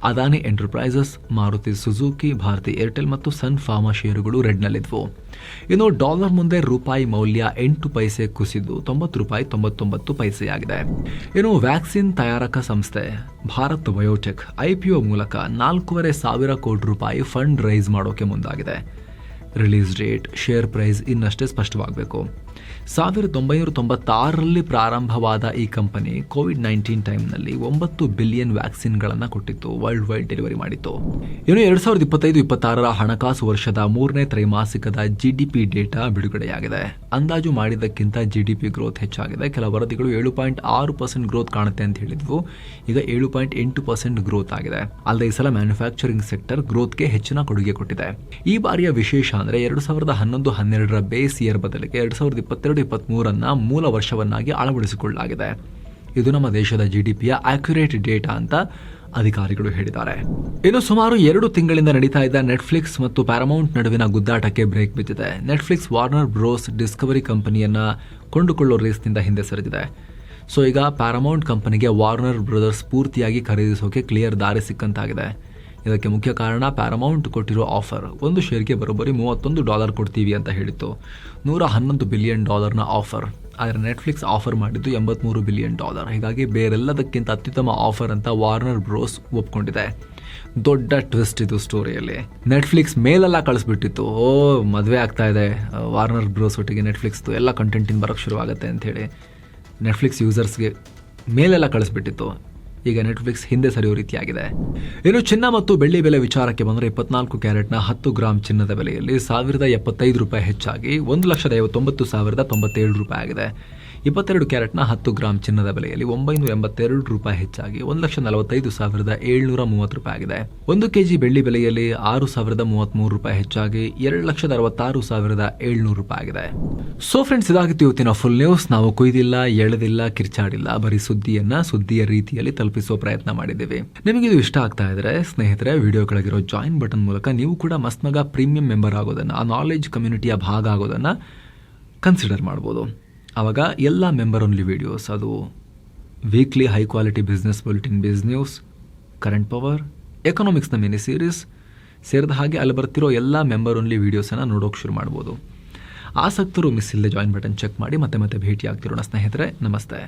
Adani enterprises, Maruti Suzuki, Bharti Airtel ಮತ್ತು ಸನ್ ಫಾರ್ಮಾ ಷೇರುಗಳು ರೆಡ್ನಲ್ಲಿದ್ವು. ಇನ್ನು ಡಾಲರ್ ಮುಂದೆ ರೂಪಾಯಿ ಮೌಲ್ಯ 8 ಪೈಸೆ ಕುಸಿದು ₹90.99 ಆಗಿದೆ. ಇನ್ನು ವ್ಯಾಕ್ಸಿನ್ ತಯಾರಕ ಸಂಸ್ಥೆ ಭಾರತ್ ಬಯೋಟೆಕ್ IPO ಮೂಲಕ 4,500 ಕೋಟಿ ರೂಪಾಯಿ ಫಂಡ್ ರೈಸ್ ಮಾಡೋಕೆ ಮುಂದಾಗಿದೆ. ರಿಲೀಸ್ ಡೇಟ್, ಶೇರ್ ಪ್ರೈಸ್ ಇನ್ನಷ್ಟೇ ಸ್ಪಷ್ಟವಾಗಬೇಕು. 1996ರಲ್ಲಿ ಪ್ರಾರಂಭವಾದ ಈ ಕಂಪನಿ ಕೋವಿಡ್-19 ಟೈಮ್ನಲ್ಲಿ 9 ಬಿಲಿಯನ್ ವ್ಯಾಕ್ಸಿನ್ಗಳನ್ನು ಕೊಟ್ಟಿತ್ತು, ವರ್ಲ್ಡ್ ವೈಡ್ ಡೆಲಿವರಿ ಮಾಡಿತ್ತು. ಇನ್ನು 2025-26ರ ಹಣಕಾಸು ವರ್ಷದ 3ನೇ ತ್ರೈಮಾಸಿಕದ GDP ಡೇಟಾ ಬಿಡುಗಡೆಯಾಗಿದೆ. ಅಂದಾಜು ಮಾಡಿದ್ದಕ್ಕಿಂತ GDP ಗ್ರೋತ್ ಹೆಚ್ಚಾಗಿದೆ. ಕೆಲ ವರದಿಗಳು 7.6% ಗ್ರೋತ್ ಕಾಣುತ್ತೆ ಅಂತ ಹೇಳಿದ್ವು, ಈಗ 7.8% ಗ್ರೋತ್ ಆಗಿದೆ. ಅಲ್ಲದೆ ಈ ಸಲ ಮ್ಯಾನುಫ್ಯಾಕ್ಚರಿಂಗ್ ಸೆಕ್ಟರ್ ಗ್ರೋತ್ಗೆ ಹೆಚ್ಚಿನ ಕೊಡುಗೆ ಕೊಟ್ಟಿದೆ. ಈ ಬಾರಿಯ ವಿಶೇಷ ಅಂದರೆ 2011-12ರ ಬೇಸ್ ಇಯರ್ ಬದಲಿಗೆ 2022-23 ಮೂಲ ವರ್ಷವನ್ನಾಗಿ ಅಳವಡಿಸಿಕೊಳ್ಳಲಾಗಿದೆ. ಇದು ನಮ್ಮ ದೇಶದ GDPಯ ಅಕ್ಯುರೇಟ್ ಡೇಟಾ ಅಂತ ಅಧಿಕಾರಿಗಳು ಹೇಳಿದ್ದಾರೆ. ಇನ್ನು ಸುಮಾರು 2 ತಿಂಗಳಿಂದ ನಡೀತಾ ಇದ್ದ ನೆಟ್ಫ್ಲಿಕ್ಸ್ ಮತ್ತು ಪ್ಯಾರಮೌಂಟ್ ನಡುವಿನ ಗುದ್ದಾಟಕ್ಕೆ ಬ್ರೇಕ್ ಬಿದ್ದಿದೆ. ನೆಟ್ಫ್ಲಿಕ್ಸ್ ವಾರ್ನರ್ ಬ್ರೋಸ್ ಡಿಸ್ಕವರಿ ಕಂಪನಿಯನ್ನ ಕೊಂಡುಕೊಳ್ಳೋ ರೇಸ್ನಿಂದ ಹಿಂದೆ ಸರಿದಿದೆ. ಸೊ ಈಗ ಪ್ಯಾರಮೌಂಟ್ ಕಂಪನಿಗೆ ವಾರ್ನರ್ ಬ್ರದರ್ಸ್ ಪೂರ್ತಿಯಾಗಿ ಖರೀದಿಸೋಕೆ ಕ್ಲಿಯರ್ ದಾರಿ ಸಿಕ್ಕಂತಾಗಿದೆ. ಇದಕ್ಕೆ ಮುಖ್ಯ ಕಾರಣ ಪ್ಯಾರಮೌಂಟ್ ಕೊಟ್ಟಿರೋ ಆಫರ್. ಒಂದು ಶೇರ್ಗೆ ಬರೋಬ್ಬರಿ $31 ಕೊಡ್ತೀವಿ ಅಂತ ಹೇಳಿತ್ತು. $111 ಬಿಲಿಯನ್ ಆಫರ್. ಆದರೆ ನೆಟ್ಫ್ಲಿಕ್ಸ್ ಆಫರ್ ಮಾಡಿದ್ದು $83 ಬಿಲಿಯನ್. ಹೀಗಾಗಿ ಬೇರೆಲ್ಲದಕ್ಕಿಂತ ಅತ್ಯುತ್ತಮ ಆಫರ್ ಅಂತ ವಾರ್ನರ್ ಬ್ರೋಸ್ ಒಪ್ಕೊಂಡಿದೆ. ದೊಡ್ಡ ಟ್ವಿಸ್ಟ್ ಇದು ಸ್ಟೋರಿಯಲ್ಲಿ. ನೆಟ್ಫ್ಲಿಕ್ಸ್ ಮೇಲೆಲ್ಲ ಕಳಿಸ್ಬಿಟ್ಟಿತ್ತು, ಮದುವೆ ಆಗ್ತಾ ಇದೆ ವಾರ್ನರ್ ಬ್ರೋಸ್ ಒಟ್ಟಿಗೆ ನೆಟ್ಫ್ಲಿಕ್ಸ್ದು ಎಲ್ಲ ಕಂಟೆಂಟಿನ ಬರೋಕ್ಕೆ ಶುರುವಾಗುತ್ತೆ ಅಂಥೇಳಿ ನೆಟ್ಫ್ಲಿಕ್ಸ್ ಯೂಸರ್ಸ್ಗೆ ಮೇಲೆಲ್ಲ ಕಳಿಸ್ಬಿಟ್ಟಿತ್ತು. ಈಗ ನೆಟ್ಫ್ಲಿಕ್ಸ್ ಹಿಂದೆ ಸರಿಯೋ ರೀತಿಯಾಗಿದೆ. ಇನ್ನು ಚಿನ್ನ ಮತ್ತು ಬೆಳ್ಳಿ ಬೆಲೆ ವಿಚಾರಕ್ಕೆ ಬಂದರೆ 24 ಕ್ಯಾರೆಟ್ನ 10 ಗ್ರಾಮ್ ಚಿನ್ನದ ಬೆಲೆಯಲ್ಲಿ $1,075 ಹೆಚ್ಚಾಗಿ $1,59,097 ಆಗಿದೆ. 22 ಕ್ಯಾರೆಟ್ನ 10 ಗ್ರಾಮ್ ಚಿನ್ನದ ಬೆಲೆಯಲ್ಲಿ $982 ಹೆಚ್ಚಾಗಿ $1,45,730 ಆಗಿದೆ. 1 ಕೆಜಿ ಬೆಳ್ಳಿ ಬೆಲೆಯಲ್ಲಿ $6,033 ಹೆಚ್ಚಾಗಿ $2,66,700 ಆಗಿದೆ. ಸೊ ಫ್ರೆಂಡ್ಸ್, ಇದಾಗಿತ್ತು ಇವತ್ತಿನ ಫುಲ್ ನ್ಯೂಸ್. ನಾವು ಕೊಯ್ದಿಲ್ಲ, ಎಳೆದಿಲ್ಲ, ಕಿರ್ಚಾಡಿಲ್ಲ, ಬರೀ ಸುದ್ದಿಯ ರೀತಿಯಲ್ಲಿ ತಲುಪಿಸುವ ಪ್ರಯತ್ನ ಮಾಡಿದ್ದೇವೆ. ನಿಮಗಿದು ಇಷ್ಟ ಆಗ್ತಾ ಇದ್ರೆ ಸ್ನೇಹಿತರೆ, ವಿಡಿಯೋ ಕೆಳಗಿರೋ ಜಾಯಿನ್ ಬಟನ್ ಮೂಲಕ ನೀವು ಕೂಡ ಮಸ್ತ್ ಮಗ ಪ್ರೀಮಿಯಂ ಮೆಂಬರ್ ಆಗೋದನ್ನ, ಆ ನಾಲೆಜ್ ಕಮ್ಯುನಿಟಿಯ ಭಾಗ ಆಗೋದನ್ನ ಕನ್ಸಿಡರ್ ಮಾಡ್ಬೋದು. ಆವಾಗ ಎಲ್ಲ ಮೆಂಬರ್ ಓನ್ಲಿ ವಿಡಿಯೋಸ್, ಅದು weekly high quality business bulletin, biz news, current power, ಎಕನಾಮಿಕ್ಸ್ನ ಮಿನಿ ಸೀರೀಸ್ ಸೇರಿದ ಹಾಗೆ ಅಲ್ಲಿ ಬರ್ತಿರೋ ಎಲ್ಲ ಮೆಂಬರ್ ಓನ್ಲಿ ವೀಡಿಯೋಸನ್ನು ನೋಡೋಕೆ ಶುರು ಮಾಡ್ಬೋದು. ಆಸಕ್ತರು ಮಿಸ್ ಇಲ್ಲದೆ ಜಾಯಿನ್ ಬಟನ್ ಚೆಕ್ ಮಾಡಿ ಮತ್ತೆ ಭೇಟಿ ಆಗ್ತಿರೋಣ ಸ್ನೇಹಿತರೆ. ನಮಸ್ತೆ.